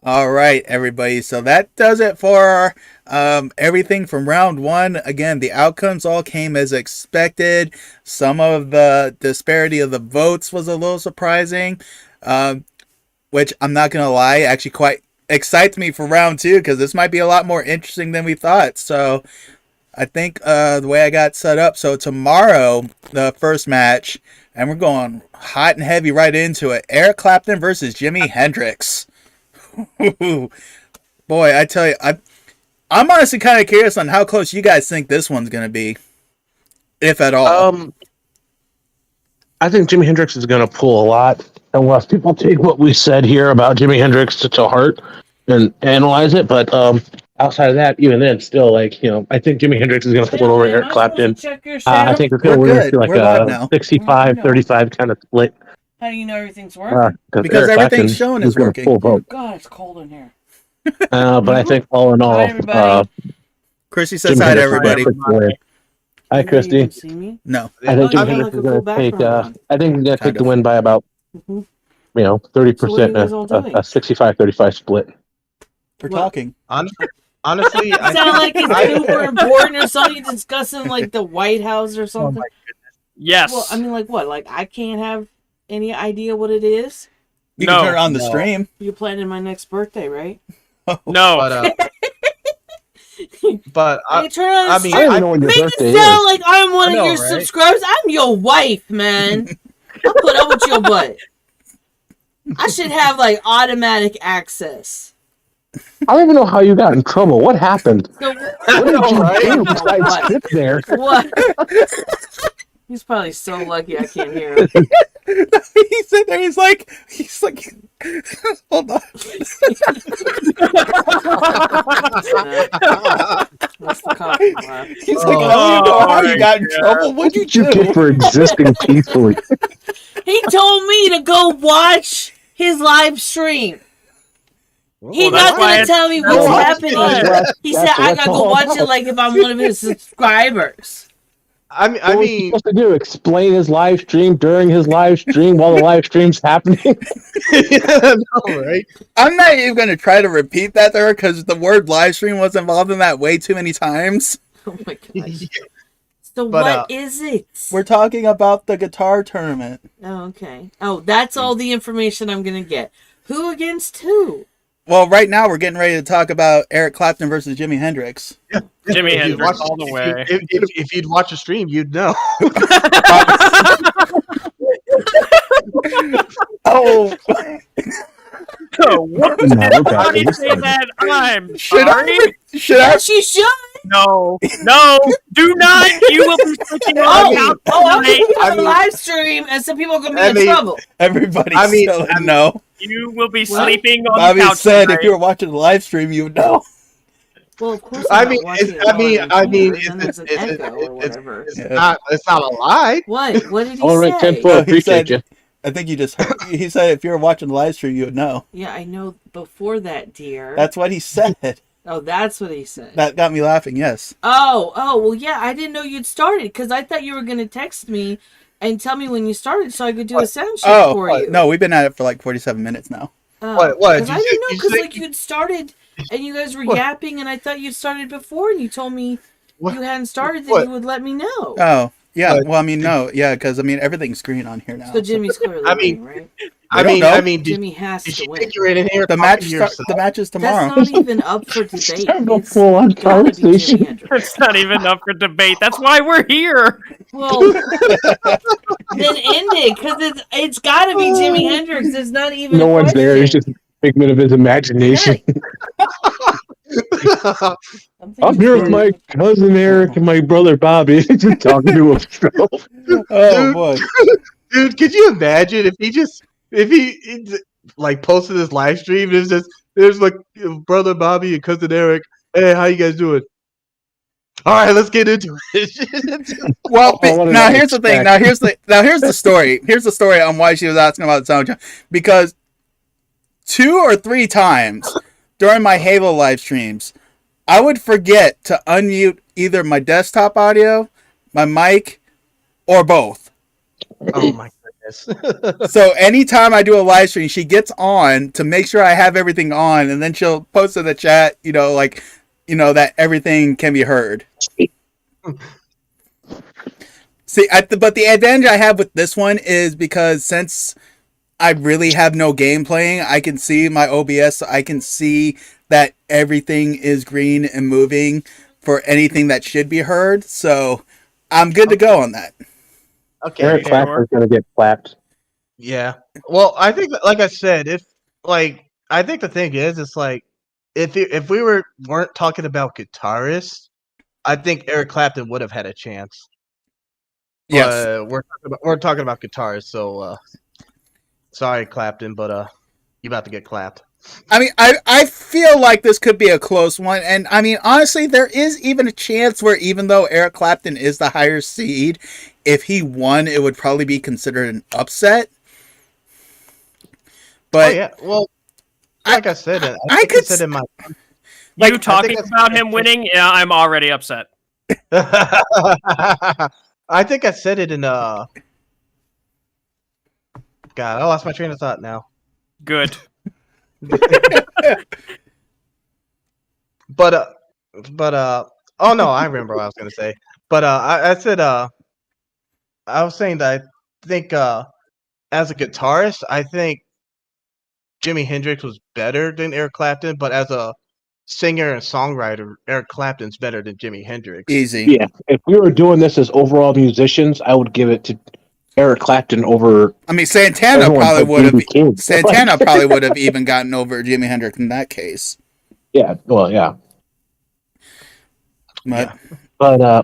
All right, everybody. So that does it for everything from round one. Again, the outcomes all came as expected. Some of the disparity of the votes was a little surprising, which I'm not going to lie, actually quite excites me for round two because this might be a lot more interesting than we thought. So I think the way I got set up, so tomorrow, the first match, and we're going hot and heavy right into it. Eric Clapton versus Jimi Hendrix. Boy, I tell you, I'm honestly kind of curious on how close you guys think this one's going to be, if at all. I think Jimi Hendrix is going to pull a lot, unless people take what we said here about Jimi Hendrix to heart and analyze it. But outside of that, even then, still, like, I think Jimi Hendrix is going to pull over Eric Clapton. I think it's going to be like a 65-35 kind of split. How do you know everything's working? Because everything's shown is working. Oh, God, it's cold in here. But I think all in all, Hi, everybody. Chrissy says hi to everybody. Hi, Christy. You see me? No. I think Oh, Jimi yeah, Hendrix like a is going cool to take. background. I think he's going to take the win by about Mhm. 30%, So what are you guys all doing? a 65-35 split. We're Well- talking. Honestly, I Sound like think, it's super important or something. Discussing like the White House or something. Yes. Well, I mean, like what? Like I can't have any idea what it is. You No. can turn it on the No. stream. You're planning my next birthday, right? no. but Hey, turn on the I mean, stream. I don't know when your Make birthday it is. sound like I'm one I of know, your right? subscribers. I'm your wife, man. I'll put up with your butt. I should have like automatic access. I don't even know how you got in trouble. What happened? So, What did you do besides What? sit there? what? He's probably so lucky I can't hear him. He's sitting there. He's like, hold on. That's the coffee laugh. He's like, I don't even know how you got in trouble. What What'd did you you get do? for existing peacefully? He told me to go watch his live stream. He's that's not why gonna it's- tell me that's what's why happening. He said I gotta go watch it like if I'm one of his subscribers. I What was he mean, supposed to do? Explain his live stream during his live stream while the live stream's happening? no, right? I'm not even going to try to repeat that to her because the word live stream was involved in that way too many times. Oh my gosh. So But, what is it? We're talking about the guitar tournament. Oh, okay. Oh, that's all the information I'm gonna get. Who against who? Well, right now we're getting ready to talk about Eric Clapton versus Jimi Hendrix. Jimi If you'd Hendrix watch- all the way. If you'd watch a stream, you'd know. Oh, So, what No, we're How back do in you this say one. that? I'm should sorry. should I? Yes, you should. No, do not. You will be switching on Oh, account I'm tonight. gonna I be on mean- live stream, and some people are gonna be I in mean- trouble. Everybody's I mean- still no. You will be What? sleeping on Bobby the couch said tonight. if you were watching the live stream, you would know. Well, of course. I I'm mean, not watching it's, it I mean, on I mean, computer, then there's an echo or whatever. it's Yeah. not a lie. What? What did he All right, say? 10-4, He appreciate said- you. I think you just heard. He said if you were watching the live stream, you would know. Yeah, I know. Before that, dear. That's what he said. Oh, that's what he said. That got me laughing. Yes. Oh, well, yeah. I didn't know you'd started because I thought you were gonna text me and tell me when you started so I could do a sound check Oh for you. no, we've been at it for like 47 minutes now. Oh, What? Because I You didn't know said- because you like said- you'd started and you guys were What? yapping and I thought you'd started before and you told me What? you hadn't started that What? you would let me know. Oh yeah. But- Well, I mean, no, yeah, because I mean everything's green on here now. So Jimmy's clearly I mean, winning, right? I don't mean, know. I mean, did, Jimmy has did to you win. think you were in here the talking match. to yourself? The match is tomorrow. That's not even up for debate. Having a It's full-on gotta be Jimi conversation. Hendrix. It's not even up for debate. That's why we're here. Well, then end it because it's got to be Jimi Hendrix. It's not even. No a one's there. It's question. just a figment of his imagination. I'm here with my cousin Eric and my brother Bobby, just talking to himself. Oh boy. Dude, could you imagine if he like posted this live stream? There's like brother Bobby and cousin Eric. Hey, how you guys doing? All right, let's get into it. Well, Oh, what did now I here's the thing. expect? Now here's the story. Here's the story on why she was asking about the sound check. Because 2 or 3 times during my Halo live streams, I would forget to unmute either my desktop audio, my mic, or both. Oh my this. So anytime I do a live stream, she gets on to make sure I have everything on, and then she'll post in the chat, that everything can be heard. See, but the advantage I have with this one is because since I really have no game playing, I can see my OBS, so I can see that everything is green and moving for anything that should be heard. So I'm good to go on that. Okay. Eric Clapper's going to get clapped. Yeah. Well, I think, like I said, I think the thing is, it's like, if we weren't talking about Guitarist, I think Eric Clapton would have had a chance. Yes. We're talking about Guitarist, so sorry, Clapton, but you about to get clapped. I mean, I feel like this could be a close one, and I mean, honestly, there is even a chance where even though Eric Clapton is the higher seed, if he won, it would probably be considered an upset. But yeah, well, like I said, I could said in my You talking about him winning? Yeah, I'm already upset. I think I said it in God, I lost my train of thought now. Good. But oh no, I remember what I was gonna say. But I said I was saying that I think as a guitarist, I think Jimi Hendrix was better than Eric Clapton, but as a singer and songwriter, Eric Clapton's better than Jimi Hendrix. Easy. Yeah, if we were doing this as overall musicians, I would give it to Eric Clapton over. I mean, Santana probably would have even gotten over Jimi Hendrix in that case. Yeah, well, yeah. But I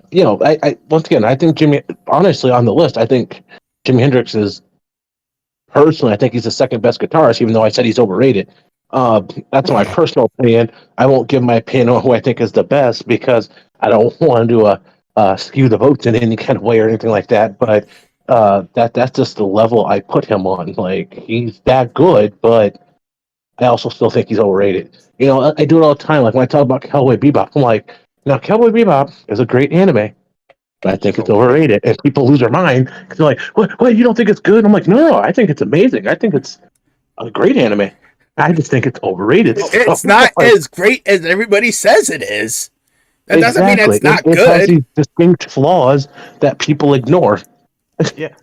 once again, I think honestly, on the list, I think Jimi Hendrix is, personally, I think he's the second best guitarist, even though I said he's overrated. That's my personal opinion. I won't give my opinion on who I think is the best because I don't want to skew the votes in any kind of way or anything like that. But that's just the level I put him on. Like, he's that good, but I also still think he's overrated. I do it all the time. Like when I talk about Cowboy Bebop, I'm like, now Cowboy Bebop is a great anime, but I think it's overrated, and people lose their mind because they're like, "What? You don't think it's good?" I'm like, "No, I think it's amazing. I think it's a great anime. I just think it's overrated." It's not as great as everybody says it is. That doesn't mean it's not good. It has these distinct flaws that people ignore. Yeah.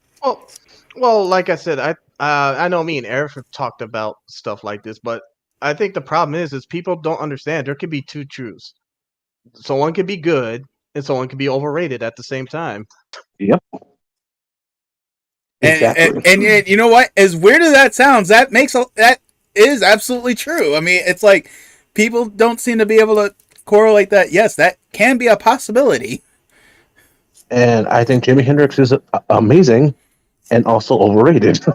Well, like I said, I know me and Eric have talked about stuff like this, but I think the problem is people don't understand there could be two truths. Someone can be good and someone can be overrated at the same time. Yep. Exactly. And you know what? As weird as that sounds, that is absolutely true. I mean, it's like people don't seem to be able to correlate that. Yes, that can be a possibility. And I think Jimi Hendrix is amazing and also overrated.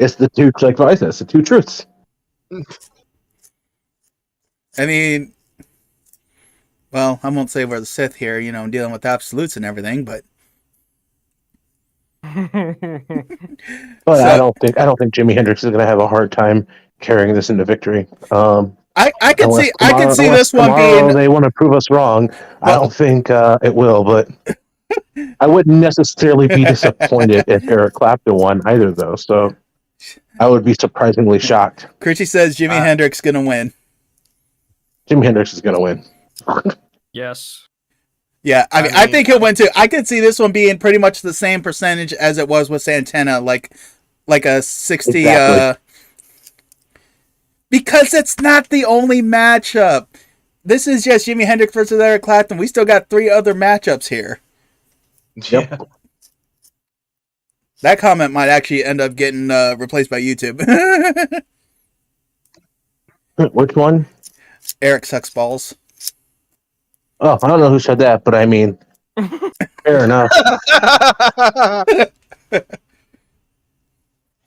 It's the two, like I said, it's the two truths. I mean, well, I won't say we're the Sith here, dealing with absolutes and everything, but I don't think Jimi Hendrix is going to have a hard time carrying this into victory. I can see this one being. They want to prove us wrong. I don't think it will, but I wouldn't necessarily be disappointed if Eric Clapton won either, though. So I would be surprisingly shocked. Critchy says Jimi Hendrix gonna win. Jimi Hendrix is gonna win. Yes. Yeah, I mean, I think he'll win too. I could see this one being pretty much the same percentage as it was with Santana, like a 60. Exactly. Because it's not the only matchup. This is just Jimi Hendrix versus Eric Clapton. We still got 3 other matchups here. Yep. Yeah. That comment might actually end up getting replaced by YouTube. Which one? Eric sucks balls. Oh, I don't know who said that, but I mean, fair enough.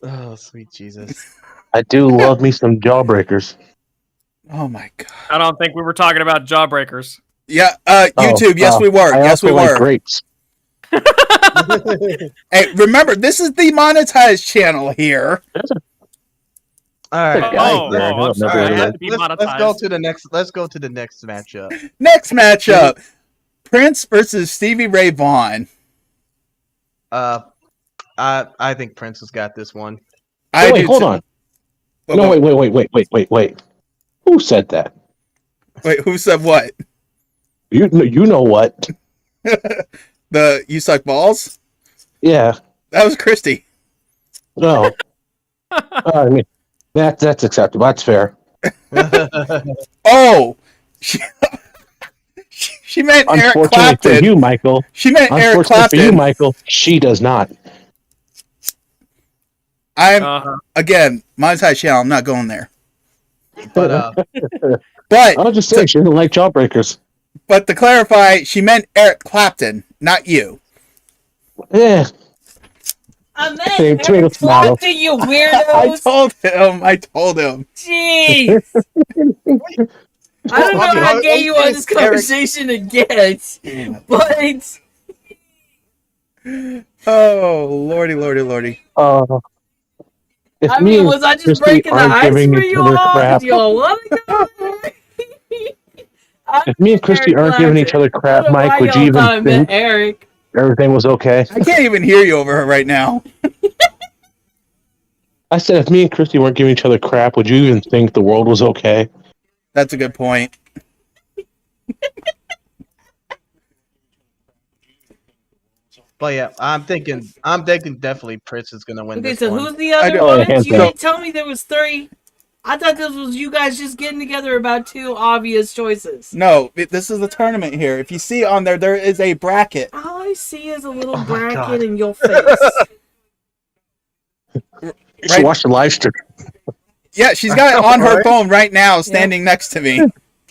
Oh, sweet Jesus. I do love me some jawbreakers. Oh my god. I don't think we were talking about jawbreakers. Yeah, YouTube, yes we were. Yes we were. Grapes. Hey, remember, this is the monetized channel here. All right, guys. I'm sorry. I have to be Let's monetized. go to the next. Let's go to the next matchup. Next matchup: Prince versus Stevie Ray Vaughan. I think Prince has got this one. Oh, wait, hold too. on. Wait, No, wait. Who said that? Wait, who said what? You know what? The you suck balls? Yeah. That was Christy. No. I mean, that's acceptable. That's fair. Oh, she, she meant Eric Unfortunately for Clapton. you, Michael. She meant Eric Unfortunately for you, Clapton. Michael, she does not. I'm again, monetized channel. I'm not going there. But But I'll just say she doesn't like jawbreakers. but to clarify, she meant Eric Clapton, not you. Yeah. I meant Same tomato, Eric tomato. Clapton, you I weirdos. told him. Jeez. I don't know how gay you are in this conversation again, but Oh, lordy. If I me mean, and was I just Christy breaking the aren't ice giving for each you other all? crap, Did y'all want to go? if me and Christy Eric aren't giving each Clapton. other I crap, don't know Mike, why would you y'all even thought I meant think Eric. everything was okay? I can't even hear you over her right now. I said, if me and Christy weren't giving each other crap, would you even think the world was okay? That's a good point. But yeah, I'm thinking definitely Prince is gonna win Okay, this so one. who's the I other do- Oh, ones? hands You down. didn't tell me there was 3. I thought this was you guys just getting together about 2 obvious choices. No, this is the tournament here. If you see on there, there is a bracket. All I see is a little Oh my bracket God. in your face. You should watch the live stream. Yeah, she's got it on her Right? phone right now, standing next to me.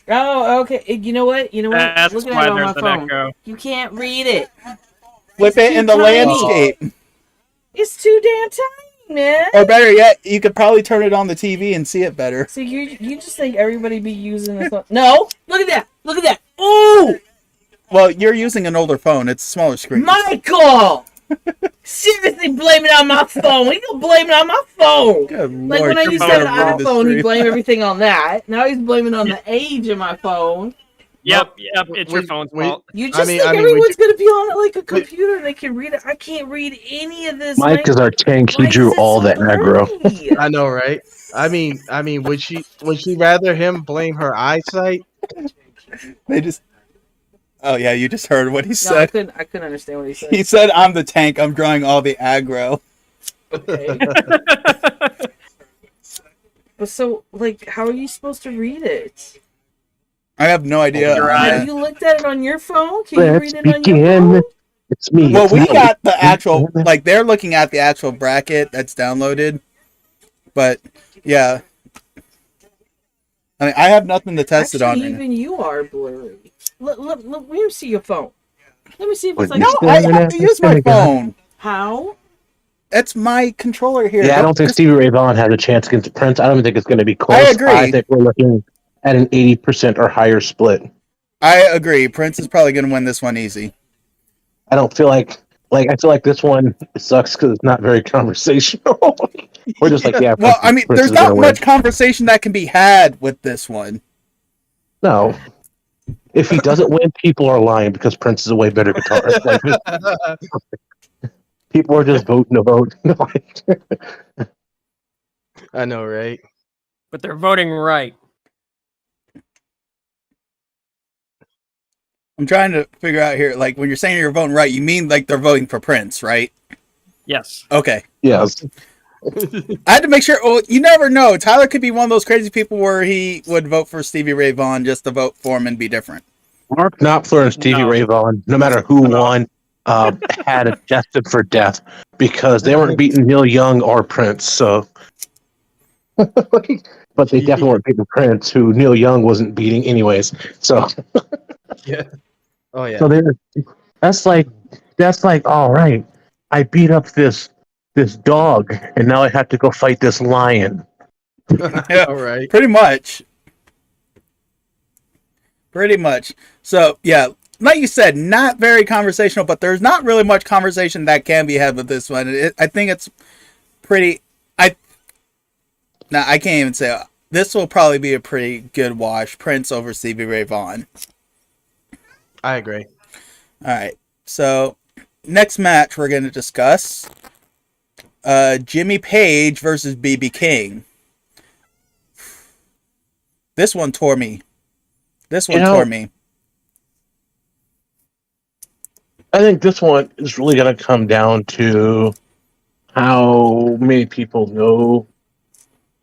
Oh, okay. You know what? That's Look at why it on my there's an phone. echo. You can't read it. Flip it too in the tiny. landscape. It's too damn tiny, man. Or better yet, you could probably turn it on the TV and see it better. So you just think everybody be using this phone? No, look at that! Look at that! Ooh, Well, you're using an older phone. It's a smaller screen. Michael! Seriously, blame it on my phone. He gonna blame it on my phone. Good Like lord, when I you're used to gonna have an ruin this iPhone, he stream. blamed everything on that. Now he's blaming on the age of my phone. Yep, it's your phone's fault. You I just mean- think I mean, everyone's gonna be on it like a computer and they can read it. I can't read any of this. Mike is our tank. He Why drew is it all so that aggro. blurry? I know, right? I mean, would she rather him blame her eyesight? They just. Oh yeah, you just heard what he No, said. I couldn't understand what he said. He said, "I'm the tank. I'm drawing all the aggro." Okay. But so, like, how are you supposed to read it? I have no idea. Your on eyes. that. Have you looked at it on your phone? Can you Let's read it on your begin. phone? It's me. Well, it's we not got me. the actual, like, they're looking at the actual bracket that's downloaded. But, yeah. I mean, I have nothing to test it on. Actually, even you are blurry. Let me see your phone. Let me see if it's like No, I have to use my phone. how. That's my controller here. Yeah, I don't think Stevie Ray Vaughan has a chance against Prince. I don't think it's going to be close. I agree. I think we're looking at an 80% or higher split. I agree. Prince is probably going to win this one easy. I don't feel like I feel like this one sucks because it's not very conversational. We're just like, yeah. Well, Prince- I mean, Prince there's is gonna not win. much conversation that can be had with this one. No. If he doesn't win, people are lying because Prince is a way better guitarist. Like, people are just voting to vote. I know, right? But they're voting right. I'm trying to figure out here, like, when you're saying you're voting right, you mean like they're voting for Prince, right? Yes. Okay. Yes. I had to make sure. Well, you never know. Tyler could be one of those crazy people where he would vote for Stevie Ray Vaughan just to vote for him and be different. Mark Knopfler and Stevie No. Ray Vaughan, no matter who won, had a destined for death because they weren't beating Neil Young or Prince. So, but they definitely weren't beating Prince, who Neil Young wasn't beating anyways. So, Yeah. Oh yeah. so that's like all right. I beat up this dog, and now I have to go fight this lion. Yeah. All right. Pretty much. So, yeah, like you said, not very conversational, but there's not really much conversation that can be had with this one. I think it's pretty... I can't even say... This will probably be a pretty good wash. Prince over Stevie Ray Vaughan. I agree. All right. So, next match we're going to discuss Jimmy Page versus BB King. This one tore me. I think this one is really going to come down to how many people know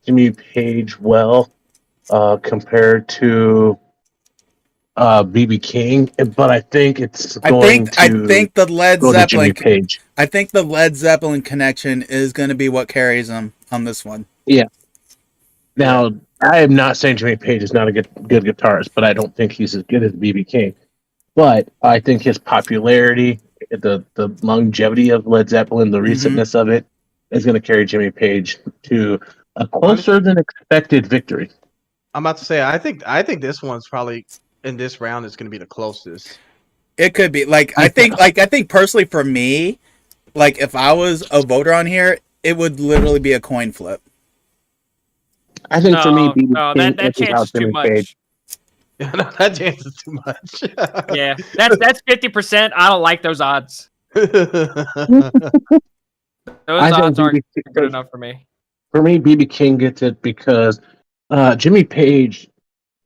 Jimmy Page well compared to BB King, but I think it's going I to think the Led go to Jimmy Zeppelin. Page. I think the Led Zeppelin connection is going to be what carries them on this one. Yeah. Now, I am not saying Jimmy Page is not a good guitarist, but I don't think he's as good as BB King. But I think his popularity, the longevity of Led Zeppelin, the recentness of it, is going to carry Jimmy Page to a closer than expected victory. I'm about to say, I think this one's probably in this round is going to be the closest. It could be I think personally for me, like if I was a voter on here, it would literally be a coin flip. I think for me, BB King that chance is too much. Page. No, that chance is too much. Yeah, that's 50%. I don't like those odds. Those odds aren't good enough for me. For me, BB King gets it because Jimmy Page.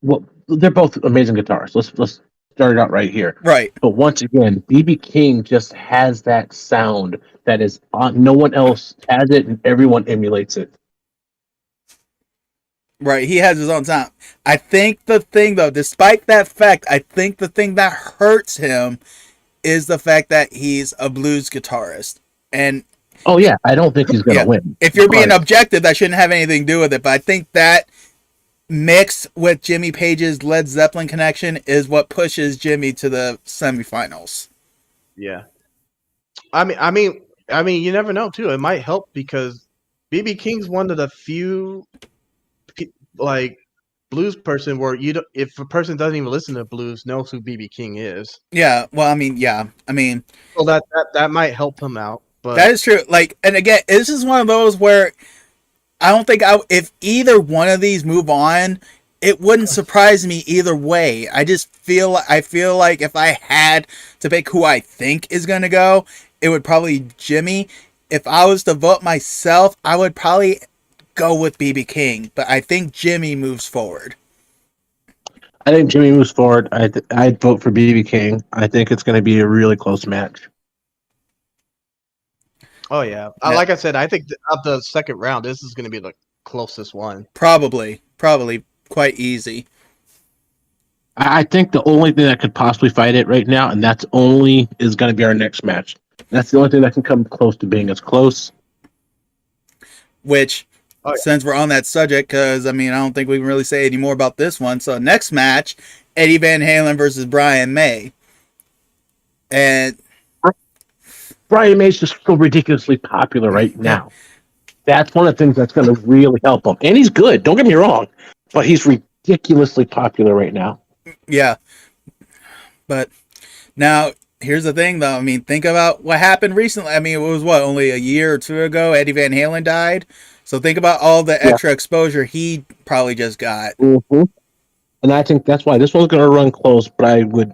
Well, they're both amazing guitarists. Let's start it out right here. Right. But once again, BB King just has that sound that is no one else has it, and everyone emulates it. Right, he has his own sound. I think the thing, though, despite that fact, I think the thing that hurts him is the fact that he's a blues guitarist. And oh yeah, I don't think he's going to win. If you're being objective, that shouldn't have anything to do with it. But I think that mixed with Jimmy Page's Led Zeppelin connection is what pushes Jimmy to the semifinals. Yeah, I mean, you never know too. It might help because BB King's one of the few blues person where if a person doesn't even listen to blues, knows who BB King is. Yeah, well, I mean, so that might help him out. But that is true. And again, this is one of those where I don't think if either one of these move on, it wouldn't surprise me either way. I feel like if I had to pick who I think is going to go, it would probably be Jimmy. If I was to vote myself, I would probably go with BB King, but I think Jimmy moves forward. I think Jimmy moves forward. I'd vote for BB King. I think it's going to be a really close match. Oh yeah, like I said, I think of the second round, this is going to be the closest one. Probably quite easy. I think the only thing that could possibly fight it right now, and that's only is going to be our next match. That's the only thing that can come close to being as close. Which, since we're on that subject, because I don't think we can really say any more about this one. So next match, Eddie Van Halen versus Brian May, and Brian May's just so ridiculously popular right now. That's one of the things that's going to really help him. And he's good, don't get me wrong, but he's ridiculously popular right now. Yeah. But now, here's the thing, though. Think about what happened recently. It was, only a year or two ago, Eddie Van Halen died? So think about all the extra exposure he probably just got. Mm-hmm. And I think that's why this one's going to run close, but I would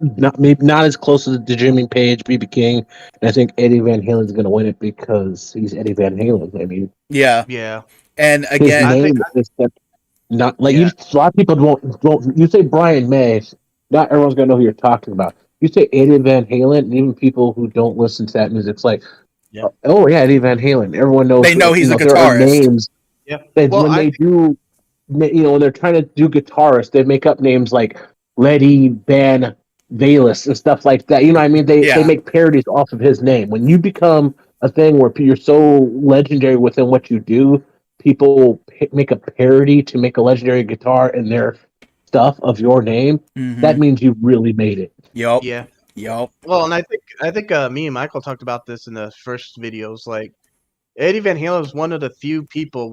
not as close as the Jimmy Page, BB King. And I think Eddie Van Halen's going to win it because he's Eddie Van Halen. Yeah. And again, his name is not like a lot of people won't. You say Brian May, not everyone's going to know who you're talking about. You say Eddie Van Halen, and even people who don't listen to that music, it's like, oh yeah, Eddie Van Halen. Everyone knows. They know he's a guitarist. There are names. Yeah. When they're trying to do guitarists, they make up names like Letty Van Valis and stuff like that. You know what I mean? They make parodies off of his name. When you become a thing where you're so legendary within what you do, people make a parody to make a legendary guitar in their stuff of your name. Mm-hmm. That means you really made it. Yup. Yeah. Yup. Well, and I think me and Michael talked about this in the first videos. Like, Eddie Van Halen was one of the few people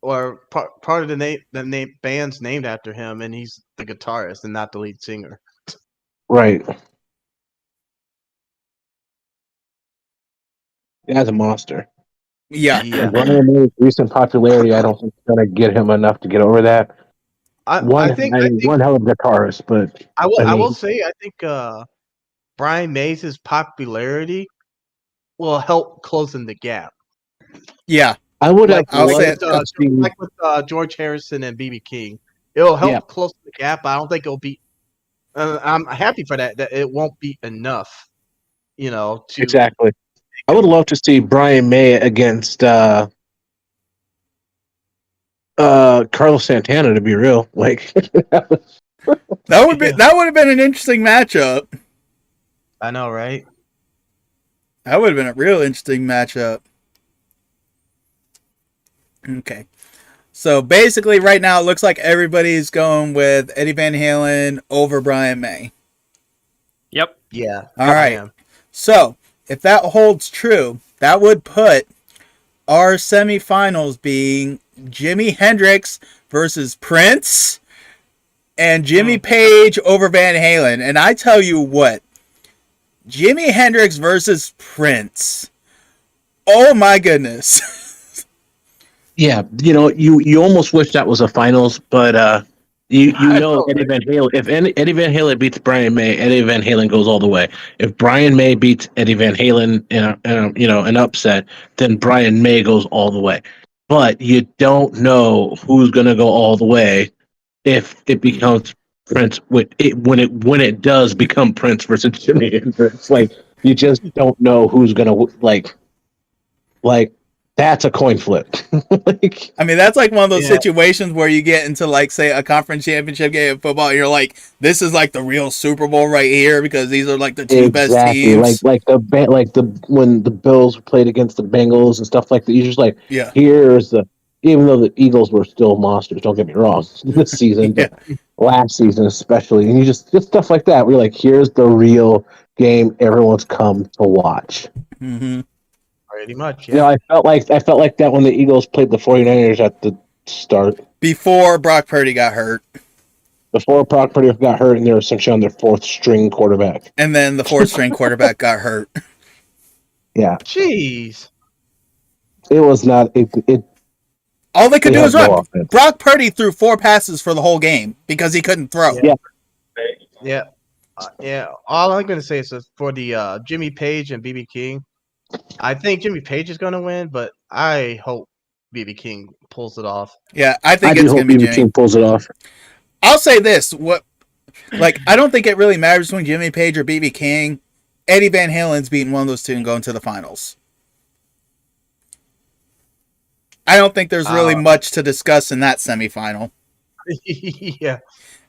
part of the band's named after him, and he's the guitarist and not the lead singer. Right. As a monster. Yeah. Brian May's recent popularity, I don't think it's going to get him enough to get over that. I think one hell of a guitarist, but I will say I think Brian May's popularity will help closing the gap. Yeah, I would Like have I'll say loved to see. like with George Harrison and BB King, it'll help Yeah. close the gap. But I don't think it'll be. I'm happy for that. That it won't be enough. To Exactly. I would love to see Brian May against Carlos Santana. To be real, like that would have been an interesting matchup. I know, right? That would have been a real interesting matchup. Okay. So basically, right now, it looks like everybody's going with Eddie Van Halen over Brian May. Yep. Yeah. All right. So if that holds true, that would put our semifinals being Jimi Hendrix versus Prince and Jimmy Page over Van Halen. And I tell you what, Jimi Hendrix versus Prince. Oh my goodness. Yeah, you almost wish that was a finals, but you know Eddie Van Halen. If Eddie Van Halen beats Brian May, Eddie Van Halen goes all the way. If Brian May beats Eddie Van Halen in an upset, then Brian May goes all the way. But you don't know who's going to go all the way if it becomes Prince when it does become Prince versus Jimmy Hendrix. Like you just don't know who's going to like. That's a coin flip. I mean, that's like one of those situations where you get into, like, say, a conference championship game of football, and you're like, this is like the real Super Bowl right here because these are like the two best teams. Like when the Bills played against the Bengals and stuff like that. You're just like, yeah. Here's even though the Eagles were still monsters, don't get me wrong, this season, but last season especially, and you just stuff like that. We're like, here's the real game everyone's come to watch. Mm-hmm. Pretty much, yeah. I felt like that when the Eagles played the 49ers at the start. Before Brock Purdy got hurt. Before Brock Purdy got hurt, and they were essentially on their fourth string quarterback. And then the fourth string quarterback got hurt. Yeah. Jeez. It was not it. All they could do was run. Brock Purdy threw 4 passes for the whole game because he couldn't throw. Yeah. All I'm going to say is for the Jimmy Page and BB King, I think Jimmy Page is going to win, but I hope BB King pulls it off. Yeah, I think it's going to be BB King pulls it off. I'll say this: I don't think it really matters between Jimmy Page or BB King. Eddie Van Halen's beating one of those two and going to the finals. I don't think there's really much to discuss in that semifinal. Yeah.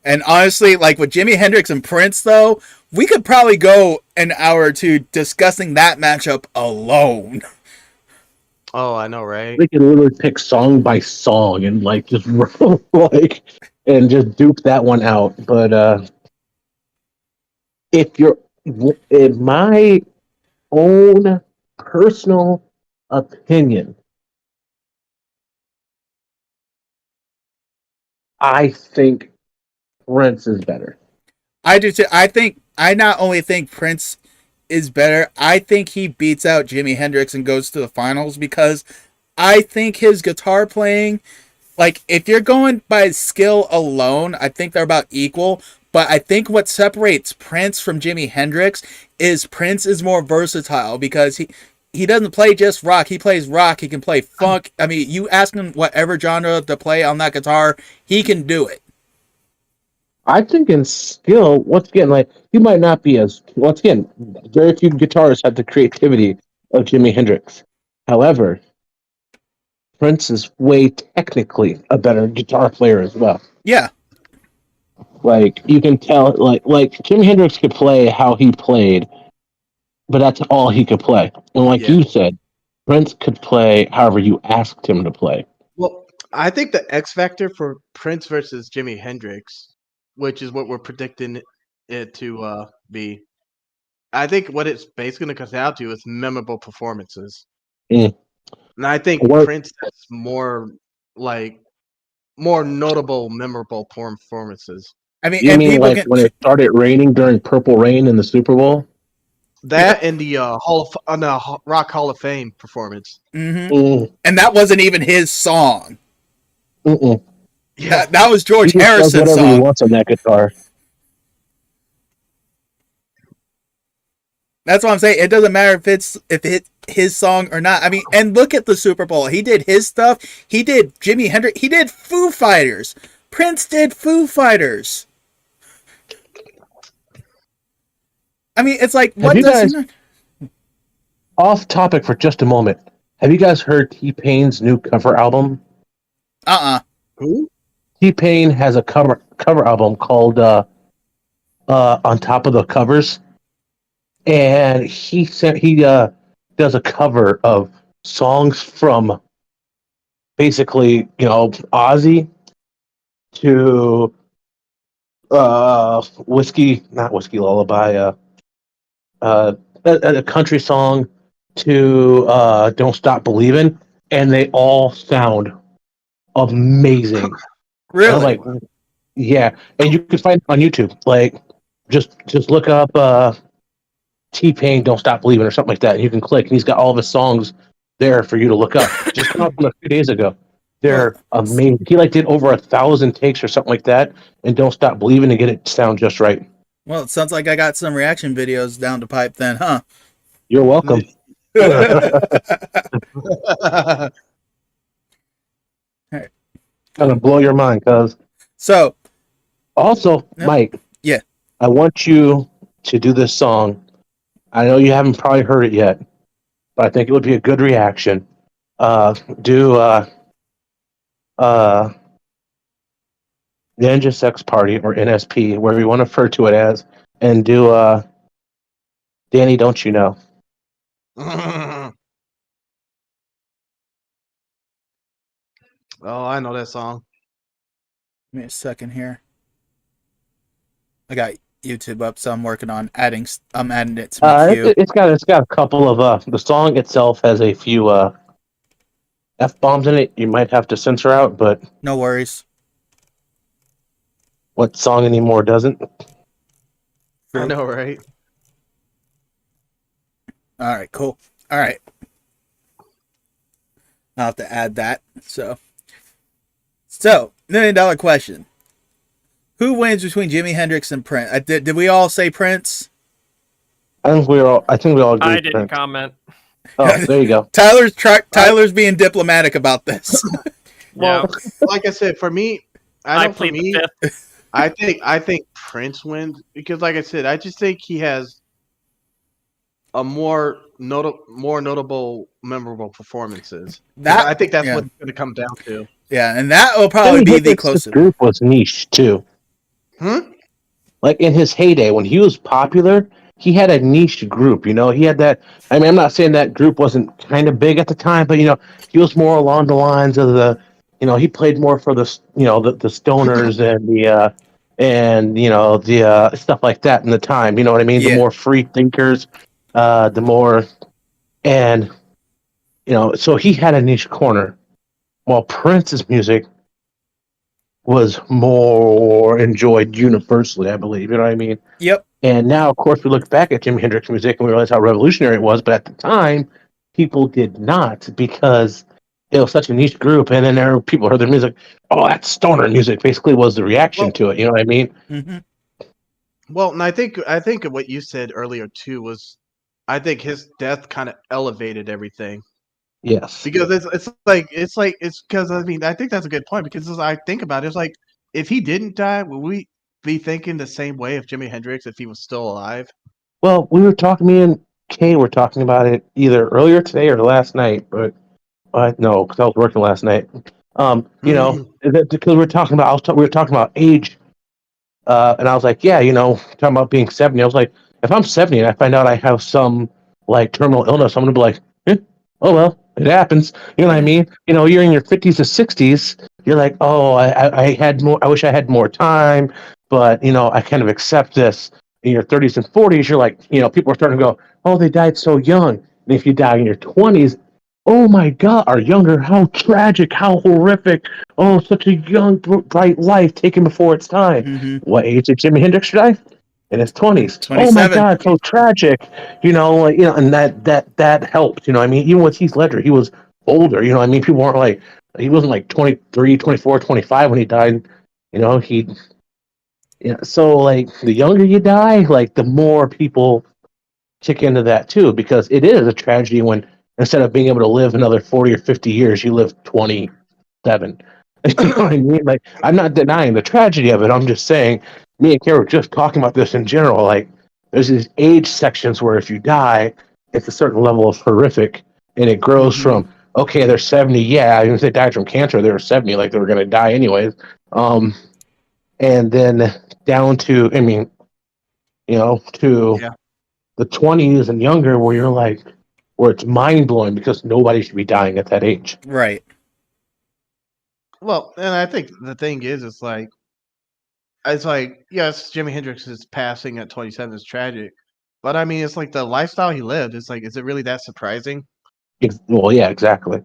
And honestly, like with Jimi Hendrix and Prince, though, we could probably go an hour or two discussing that matchup alone. Oh, I know, right? We could literally pick song by song and just and just dupe that one out. But in my own personal opinion, I think Prince is better. I do too. I not only think Prince is better, I think he beats out Jimi Hendrix and goes to the finals because I think his guitar playing, like if you're going by skill alone, I think they're about equal. But I think what separates Prince from Jimi Hendrix is Prince is more versatile because he doesn't play just rock. He plays rock. He can play funk. I mean, you ask him whatever genre to play on that guitar, he can do it. I think in skill, once again, you might not be once again, very few guitarists have the creativity of Jimi Hendrix. However, Prince is way technically a better guitar player as well. Yeah. You can tell, Jimi Hendrix could play how he played, but that's all he could play. And you said, Prince could play however you asked him to play. Well, I think the X factor for Prince versus Jimi Hendrix, which is what we're predicting it to be, I think what it's basically going to come down to is memorable performances. And I think Prince has more notable, memorable performances. I mean, you mean when it started raining during Purple Rain in the Super Bowl? That and the Rock Hall of Fame performance. Mm-hmm. And that wasn't even his song. Yeah, that was George Harrison's song. Whatever he wants on that guitar. That's what I'm saying. It doesn't matter if it's his song or not. I mean, and look at the Super Bowl. He did his stuff. He did Jimi Hendrix. He did Foo Fighters. Prince did Foo Fighters. I mean, it's like, what does he not? Off topic for just a moment. Have you guys heard T-Pain's new cover album? Who? T-Pain has a cover album called On Top of the Covers, and he does a cover of songs from basically Ozzy to not Whiskey Lullaby, a country song to Don't Stop Believing, and they all sound amazing. Really? I'm like, yeah, and you can find it on YouTube. Like, just look up T-Pain "Don't Stop Believing" or something like that, and you can click, and he's got all of his songs there for you to look up. Just come out from a few days ago. They're amazing. He did over 1,000 takes or something like that, and "Don't Stop Believing" to get it sound just right. Well, it sounds like I got some reaction videos down the pipe then, huh? You're welcome. Gonna blow your mind, cuz. So, also, Mike. Yeah. I want you to do this song. I know you haven't probably heard it yet, but I think it would be a good reaction. Do Ninja Sex Party, or NSP, wherever you want to refer to it as, and do Danny, Don't You Know? Oh, I know that song. Give me a second here. I got YouTube up, so I'm working on adding. I'm adding it to my queue. It's got a couple of the song itself has a few F-bombs in it. You might have to censor out, but no worries. What song anymore doesn't? I know, right? All right, cool. All right, I'll have to add that. So $1 million question: who wins between Jimi Hendrix and Prince? Did we all say Prince? I think we all agree. I didn't Prince. comment. Oh, there you go. Tyler's being diplomatic about this. Well, like I said, for me, I think Prince wins because, like I said, I just think he has a more notable, memorable performances. I think that's what it's going to come down to. Yeah, and that will probably be the closest. The group was niche too. Like in his heyday, when he was popular, he had a niche group. He had that. I mean, I'm not saying that group wasn't kind of big at the time, but he was more along the lines of the. He played more for the the stoners and the stuff like that in the time. You know what I mean? Yeah. The more free thinkers, the more, and so he had a niche corner, while Prince's music was more enjoyed universally, I believe. You know what I mean? Yep. And now, of course, we look back at Jimi Hendrix music and we realize how revolutionary it was. But at the time, people did not, because it was such a niche group. And then people heard their music. Oh, that's stoner music. Basically, was the reaction to it. You know what I mean? Mm-hmm. Well, and I think what you said earlier too was, I think his death kind of elevated everything. Yes, because it's because I mean, I think that's a good point, because as I think about it, it's like, if he didn't die, would we be thinking the same way of Jimi Hendrix if he was still alive? Well, me and Kay were talking about it either earlier today or last night, but no, because I was working last night. Because we were talking about age, and I was like, yeah, talking about being 70. I was like, if I'm 70 and I find out I have some terminal illness, I'm gonna be like, oh well, it happens. You know what I mean? You're in your 50s or 60s. You're like, oh, I had more. I wish I had more time, but I kind of accept this. In your 30s and 40s, you're like, people are starting to go, oh, they died so young. And if you die in your 20s, oh my God, or younger, how tragic, how horrific. Oh, such a young, bright life taken before its time. Mm-hmm. What age did Jimi Hendrix die? In his 20s. 27. Oh my God, so tragic. And that helped. I mean, even with Heath Ledger, he was older. I mean, people weren't like, he wasn't like 23, 24, 25 when he died. So the younger you die, the more people kick into that too, because it is a tragedy when instead of being able to live another 40 or 50 years, you live 27. You know what I mean? Like, I'm not denying the tragedy of it. I'm just saying, me and Kara were just talking about this in general. Like, there's these age sections where if you die, it's a certain level of horrific, and it grows from, okay, they're 70. Yeah, even if they died from cancer, they were 70, like they were going to die anyways. And then down to, I mean, to Yeah. the 20s and younger, where you're like, where it's mind blowing because nobody should be dying at that age. Right. Well, and I think the thing is, it's like, yes, Jimi Hendrix is passing at 27 is tragic, but I mean, it's like the lifestyle he lived. It's like, is it really that surprising? Well, yeah, exactly.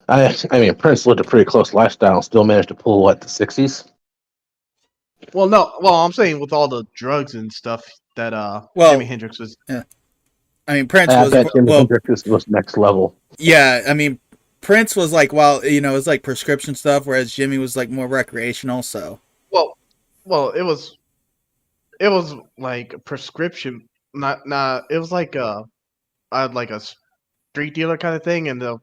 I mean, Prince lived a pretty close lifestyle and still managed to pull, what, the 60s? Well, no. Well, I'm saying with all the drugs and stuff that Well, Jimi Hendrix was. I mean, Prince I was bet Jimi Hendrix was next level. Yeah, I mean, Prince was like, well, it was like prescription stuff, whereas Jimmy was like more recreational. So, Well, it was like a prescription, not. It was like like a street dealer kind of thing, and the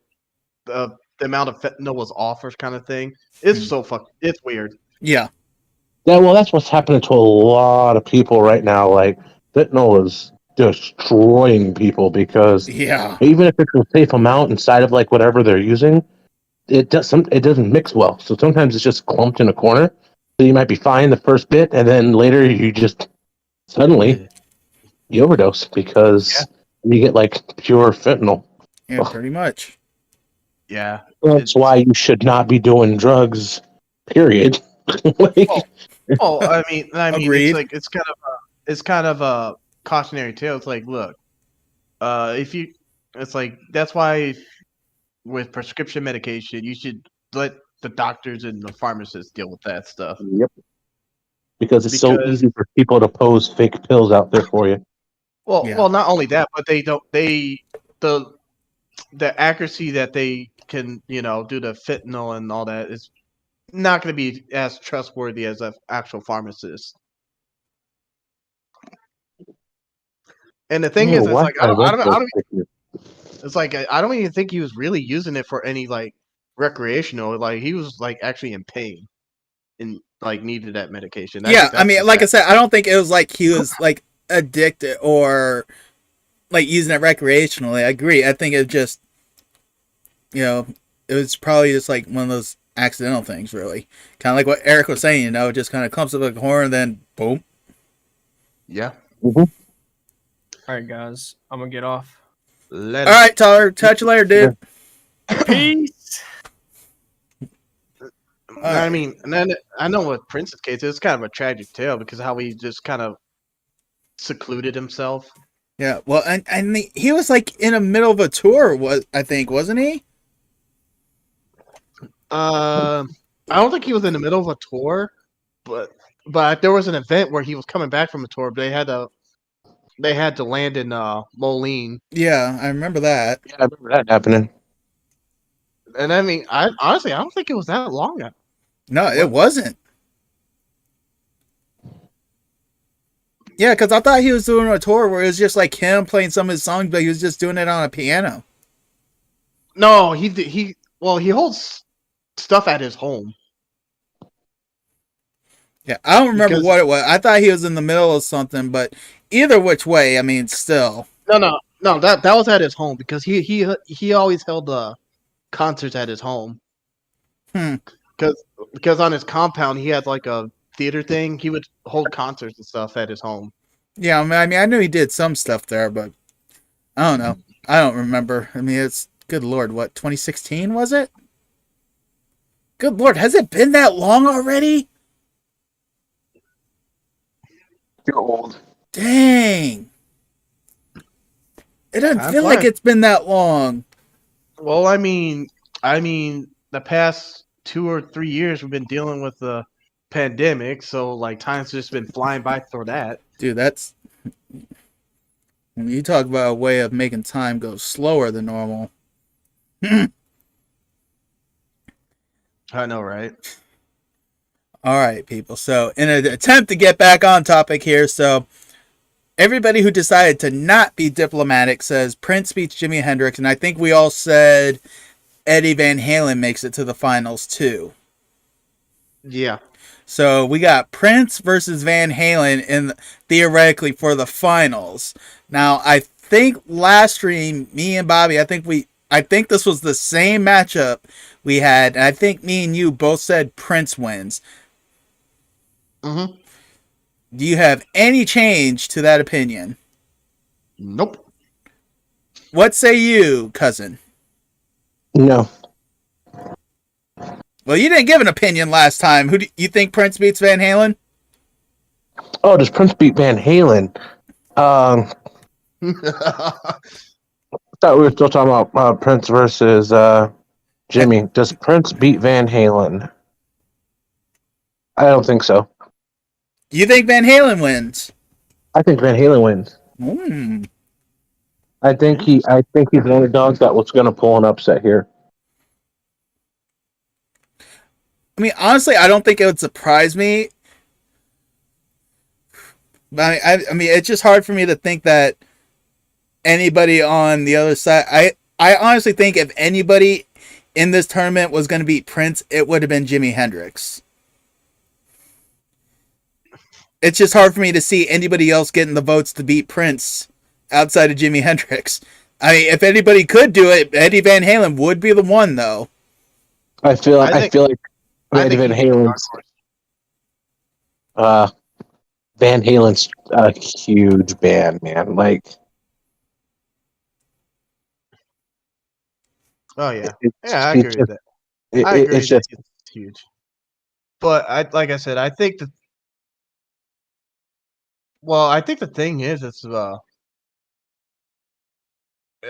amount of fentanyl was offers kind of thing. It's so it's weird. yeah, Well, that's what's happening to a lot of people right now. Like, fentanyl is destroying people because yeah, even if it's a safe amount inside of like whatever they're using, it doesn't mix well. So sometimes it's just clumped in a corner. So you might be fine the first bit, and then later you just suddenly you overdose because you get like pure fentanyl. yeah, pretty much. Yeah, That's why you should not be doing drugs. Period. Like, well, I mean, Agreed. it's kind of a cautionary tale. It's like, look, if you, it's like that's why with prescription medication, you should let the doctors and the pharmacists deal with that stuff. Yep. Because it's so easy for people to pose fake pills out there for you. Well, not only that, but the accuracy that they can do the fentanyl and all that is not going to be as trustworthy as an actual pharmacist. And the thing is, it's like I don't even think he was really using it for any like recreational. Like he was like actually in pain and like needed that medication. I mean, like I said, I don't think it was like he was like addicted or like using it recreationally. I agree. I think it just, it was probably just like one of those accidental things, really. Kind of like what Eric was saying, it just kind of clumps up like a horn and then boom. Yeah. Mm-hmm. All right, guys, I'm gonna get off. All right, Tyler, touch you later, dude. Peace. I mean, and then I know with Prince's case, it's kind of a tragic tale because of how he just kind of secluded himself. Yeah, well, and he was like in the middle of a tour, wasn't he? I don't think he was in the middle of a tour, but there was an event where he was coming back from a tour. But they had to land in Moline. Yeah, I remember that. Yeah, I remember that happening. And I mean, I honestly don't think it was that long. No, it wasn't. Yeah, because I thought he was doing a tour where it was just like him playing some of his songs, but he was just doing it on a piano. No, he holds stuff at his home. Yeah, I don't remember what it was. I thought he was in the middle of something, but either which way, I mean, still. No, that was at his home because he always held concerts at his home. Because on his compound he had like a theater thing. He would hold concerts and stuff at his home. Yeah, I mean, I knew he did some stuff there, but I don't know. I don't remember. I mean, it's good lord, what 2016 was it? Good lord, has it been that long already? You're old. Dang. It doesn't feel like it's been that long. Well, I mean, the past 2 or 3 years we've been dealing with the pandemic, so like time's just been flying by for that. Dude, that's when you talk about a way of making time go slower than normal. I know, right? All right, people. So, in an attempt to get back on topic here, so everybody who decided to not be diplomatic says Prince beats Jimi Hendrix, and I think we all said Eddie Van Halen makes it to the finals too. Yeah. So we got Prince versus Van Halen in theoretically for the finals. Now I think last stream, me and Bobby, I think this was the same matchup we had, and I think me and you both said Prince wins. Mm-hmm. Do you have any change to that opinion? Nope. What say you, cousin? No. Well, you didn't give an opinion last time. Who do you think Prince beats Van Halen? Oh, does Prince beat Van Halen? I thought we were still talking about Prince versus Jimmy. Does Prince beat Van Halen? I don't think so. You think Van Halen wins? I think Van Halen wins. I think he's the underdog that was going to pull an upset here. I mean, honestly, I don't think it would surprise me. I mean, it's just hard for me to think that anybody on the other side. I honestly think if anybody in this tournament was going to beat Prince, it would have been Jimi Hendrix. It's just hard for me to see anybody else getting the votes to beat Prince outside of Jimi Hendrix. I mean, if anybody could do it, Eddie Van Halen would be the one, though. I feel like Eddie Van Halen's Van Halen's a huge band, man. Like, oh yeah, I agree with that. I agree it's huge. But like I said, I think that. Well, I think the thing is,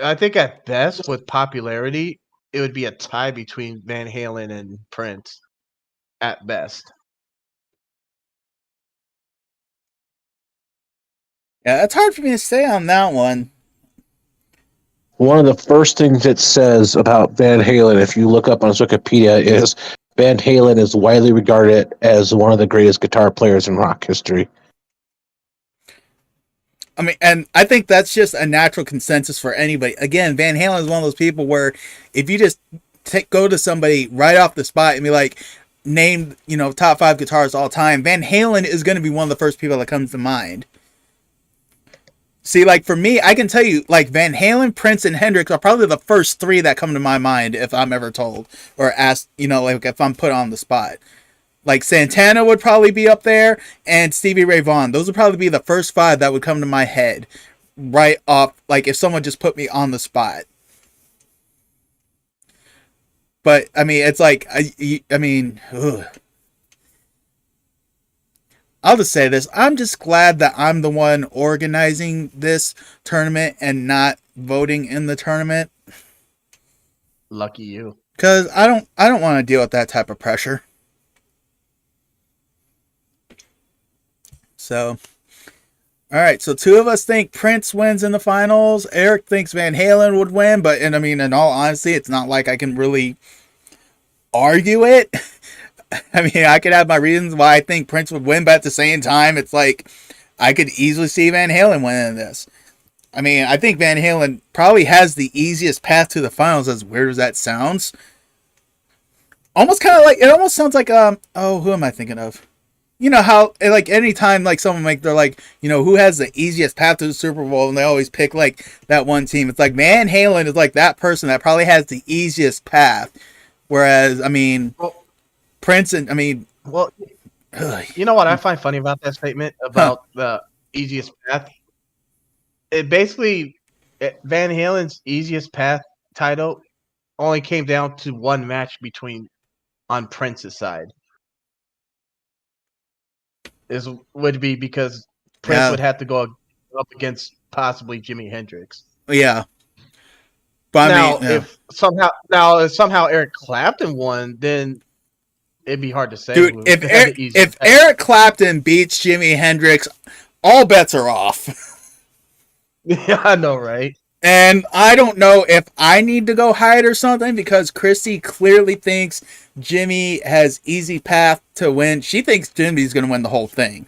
I think at best with popularity, it would be a tie between Van Halen and Prince. At best. Yeah, it's hard for me to say on that one. One of the first things it says about Van Halen, if you look up on his Wikipedia, is Van Halen is widely regarded as one of the greatest guitar players in rock history. I mean, and I think that's just a natural consensus for anybody. Again, Van Halen is one of those people where if you just go to somebody right off the spot and be like, name, top 5 guitarists all time, Van Halen is going to be one of the first people that comes to mind. See, like for me, I can tell you, like Van Halen, Prince, and Hendrix are probably the first 3 that come to my mind if I'm ever told or asked, like if I'm put on the spot. Like Santana would probably be up there, and Stevie Ray Vaughan. Those would probably be the first 5 that would come to my head right off, like if someone just put me on the spot. But, I mean, it's like, I mean, ugh. I'll just say this. I'm just glad that I'm the one organizing this tournament and not voting in the tournament. Lucky you. Because I don't want to deal with that type of pressure. So, all right. So 2 of us think Prince wins in the finals. Eric thinks Van Halen would win. But, and I mean, in all honesty, it's not like I can really argue it. I mean, I could have my reasons why I think Prince would win, but at the same time, it's like I could easily see Van Halen winning this. I mean, I think Van Halen probably has the easiest path to the finals, as weird as that sounds. Almost kind of like, it almost sounds like, who am I thinking of? You know how, like, anytime, like, someone, like, they're like, who has the easiest path to the Super Bowl, and they always pick, like, that one team. It's like Van Halen is, like, that person that probably has the easiest path. Whereas, I mean, Prince and, I mean... Well, you know what I find funny about that statement about the easiest path? It basically, Van Halen's easiest path title only came down to one match on Prince's side. Would be because Prince would have to go up against possibly Jimi Hendrix. Yeah. But now, if somehow Eric Clapton won, then it'd be hard to say. Dude, if Eric Clapton beats Jimi Hendrix, all bets are off. Yeah, I know, right? And I don't know if I need to go hide or something because Christy clearly thinks Jimmy has easy path to win. She thinks Jimmy's going to win the whole thing.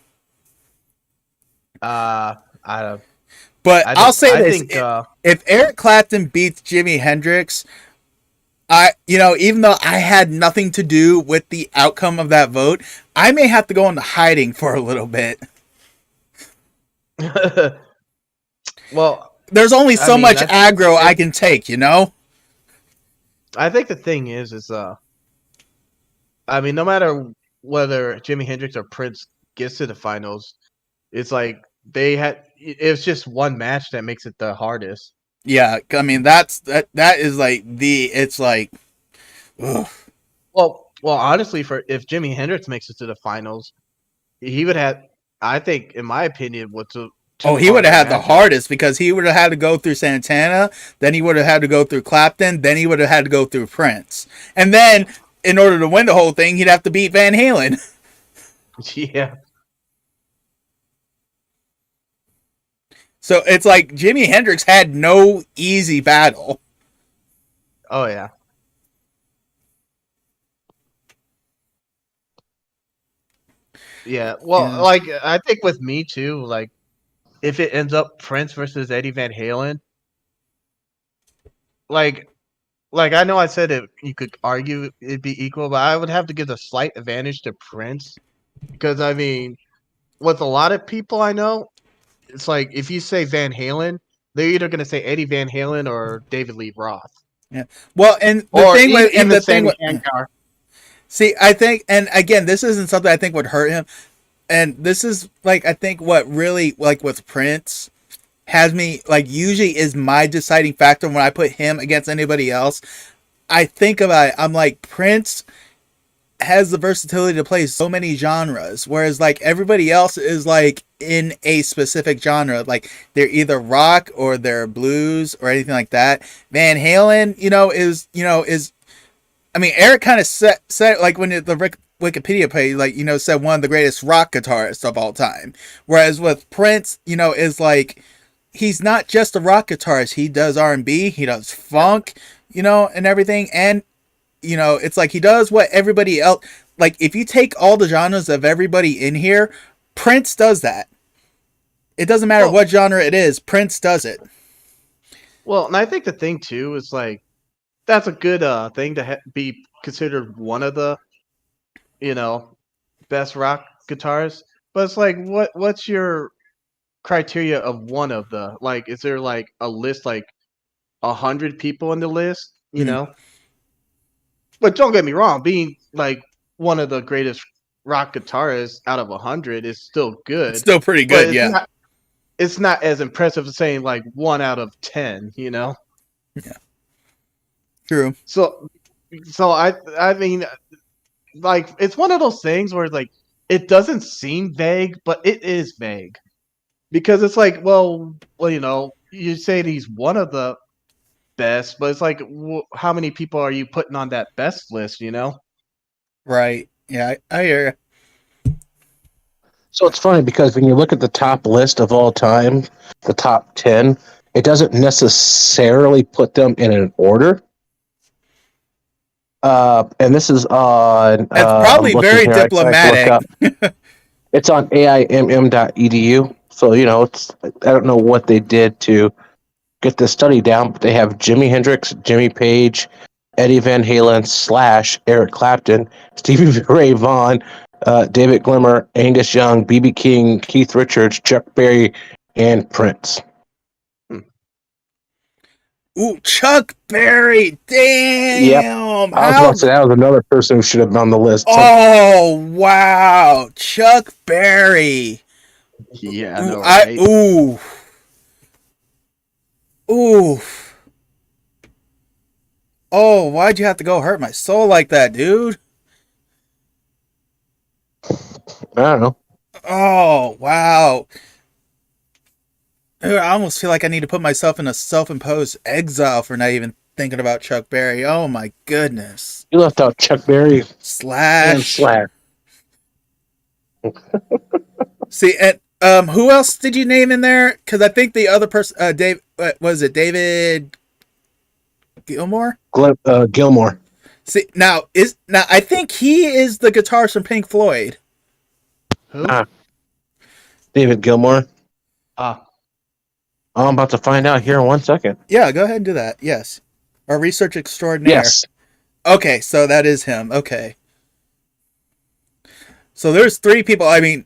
I But I'll say this: think if Eric Clapton beats Jimi Hendrix, even though I had nothing to do with the outcome of that vote, I may have to go into hiding for a little bit. well, There's only so much aggro I think can take, you know? I think the thing is I mean, no matter whether Jimi Hendrix or Prince gets to the finals, it's like it's just one match that makes it the hardest. Yeah, I mean that is like it's like ugh. Well, honestly, if Jimi Hendrix makes it to the finals, he would have, I think, in my opinion, He would have had the hardest because he would have had to go through Santana, then he would have had to go through Clapton, then he would have had to go through Prince. And then in order to win the whole thing, he'd have to beat Van Halen. Yeah. So it's like Jimi Hendrix had no easy battle. Oh yeah. Yeah. Well, Yeah. like I think with me too, like if it ends up Prince versus Eddie Van Halen, like I know I said you could argue it'd be equal, but I would have to give a slight advantage to Prince because I mean, with a lot of people I know, it's like if you say Van Halen, they're either gonna say Eddie Van Halen or David Lee Roth. Yeah. Well, and the thing with see, I think, and again, this isn't something I think would hurt him, and this is like I think what really like with Prince has me like usually is my deciding factor when I put him against anybody else. I think about it, I'm like Prince has the versatility to play so many genres, whereas like everybody else is like in a specific genre, like they're either rock or they're blues or anything like that. Van Halen, is I mean, Eric kind of said like when the Wikipedia page, like said one of the greatest rock guitarists of all time, whereas with Prince, is like he's not just a rock guitarist. He does R&B, he does funk, and everything, and it's like he does what everybody else. Like if you take all the genres of everybody in here, Prince does that. It doesn't matter what genre it is, Prince does it. Well, and I think the thing too is like that's a good thing to be considered one of the best rock guitarists. But it's like what's your criteria of one of the, like, is there like a list like 100 people in the list, But don't get me wrong, being like one of the greatest rock guitarists out of 100 is still good. It's still pretty good, yeah. It's not as impressive as saying like 1 out of 10, Yeah. True. So I mean, like it's one of those things where like it doesn't seem vague, but it is vague. Because it's like, well, you say he's one of the best, but it's like, how many people are you putting on that best list, Right. Yeah, I hear you. So it's funny because when you look at the top list of all time, the top 10, it doesn't necessarily put them in an order. And this is on... That's probably very diplomatic. It's on aimm.edu. So, I don't know what they did to get the study down, but they have Jimi Hendrix, Jimmy Page, Eddie Van Halen / Eric Clapton, Stevie Ray Vaughan, David Glimmer, Angus Young, B.B. King, Keith Richards, Chuck Berry, and Prince. Ooh, Chuck Berry! Damn! Yep. I was about to say that was another person who should have been on the list. Oh, wow! Chuck Berry! Yeah, I know, right? Ooh. Oh, why'd you have to go hurt my soul like that, dude? I don't know. Oh, wow. Dude, I almost feel like I need to put myself in a self-imposed exile for not even thinking about Chuck Berry. Oh my goodness. You left out Chuck Berry and Slash. See, and who else did you name in there? Because I think the other person, Dave, was it David Gilmour? Gilmour. See, now I think he is the guitarist from Pink Floyd. Who? David Gilmour. I'm about to find out here in 1 second. Yeah, go ahead and do that. Yes. Our research extraordinaire. Yes. Okay, so that is him. Okay. So there's 3 people. I mean,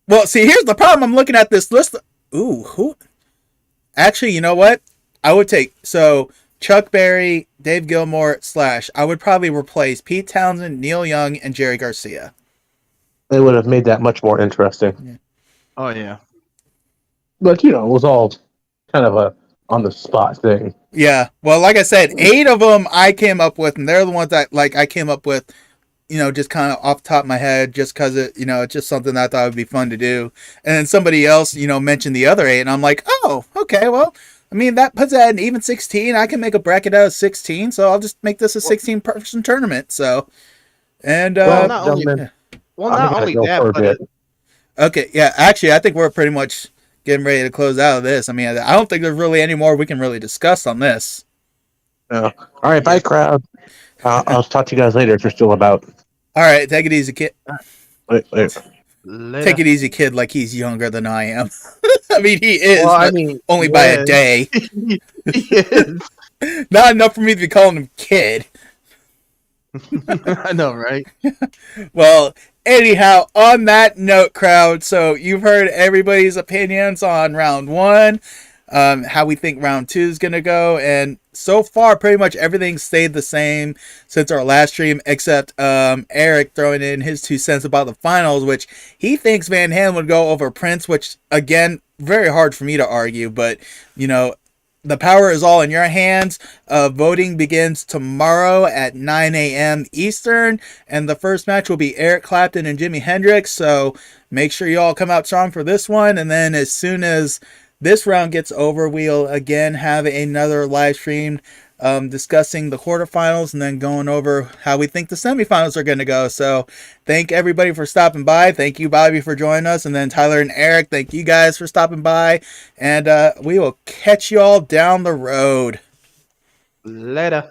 well, see, here's the problem. I'm looking at this list. Ooh, who? Actually, you know what? I would take Chuck Berry, Dave Gilmore, Slash. I would probably replace Pete Townsend, Neil Young, and Jerry Garcia. They would have made that much more interesting. Oh yeah. But it was all kind of a on the spot thing. Yeah. Well, like I said, 8 of them I came up with, and they're the ones that I came up with, just kind of off the top of my head, just because it's just something that I thought would be fun to do. And then somebody else, mentioned the other 8, and I'm like, oh, okay, well, I mean, that puts that at an even 16. I can make a bracket out of 16, so I'll just make this a 16-person tournament. So, and not only that, but okay, yeah, actually, I think we're pretty much getting ready to close out of this. I mean, I don't think there's really any more we can really discuss on this. All right, bye, crowd. I'll talk to you guys later if you're still about. All right, take it easy, kid. Wait. Take it easy, kid, like he's younger than I am. I mean, he is, well, but only by a day. He is. Not enough for me to be calling him kid. I know, right? Well, anyhow, on that note, crowd, so you've heard everybody's opinions on round 1, how we think round 2 is going to go, and so far, pretty much everything stayed the same since our last stream, except Eric throwing in his 2 cents about the finals, which he thinks Van Halen would go over Prince, which, again, very hard for me to argue, but, the power is all in your hands. Voting begins tomorrow at 9 a.m. Eastern, and the first match will be Eric Clapton and Jimi Hendrix, so make sure you all come out strong for this one, and then as soon as this round gets over, we'll again have another live stream discussing the quarterfinals and then going over how we think the semifinals are going to go. So thank everybody for stopping by. Thank you, Bobby, for joining us. And then Tyler and Eric, thank you guys for stopping by. And we will catch you all down the road. Later.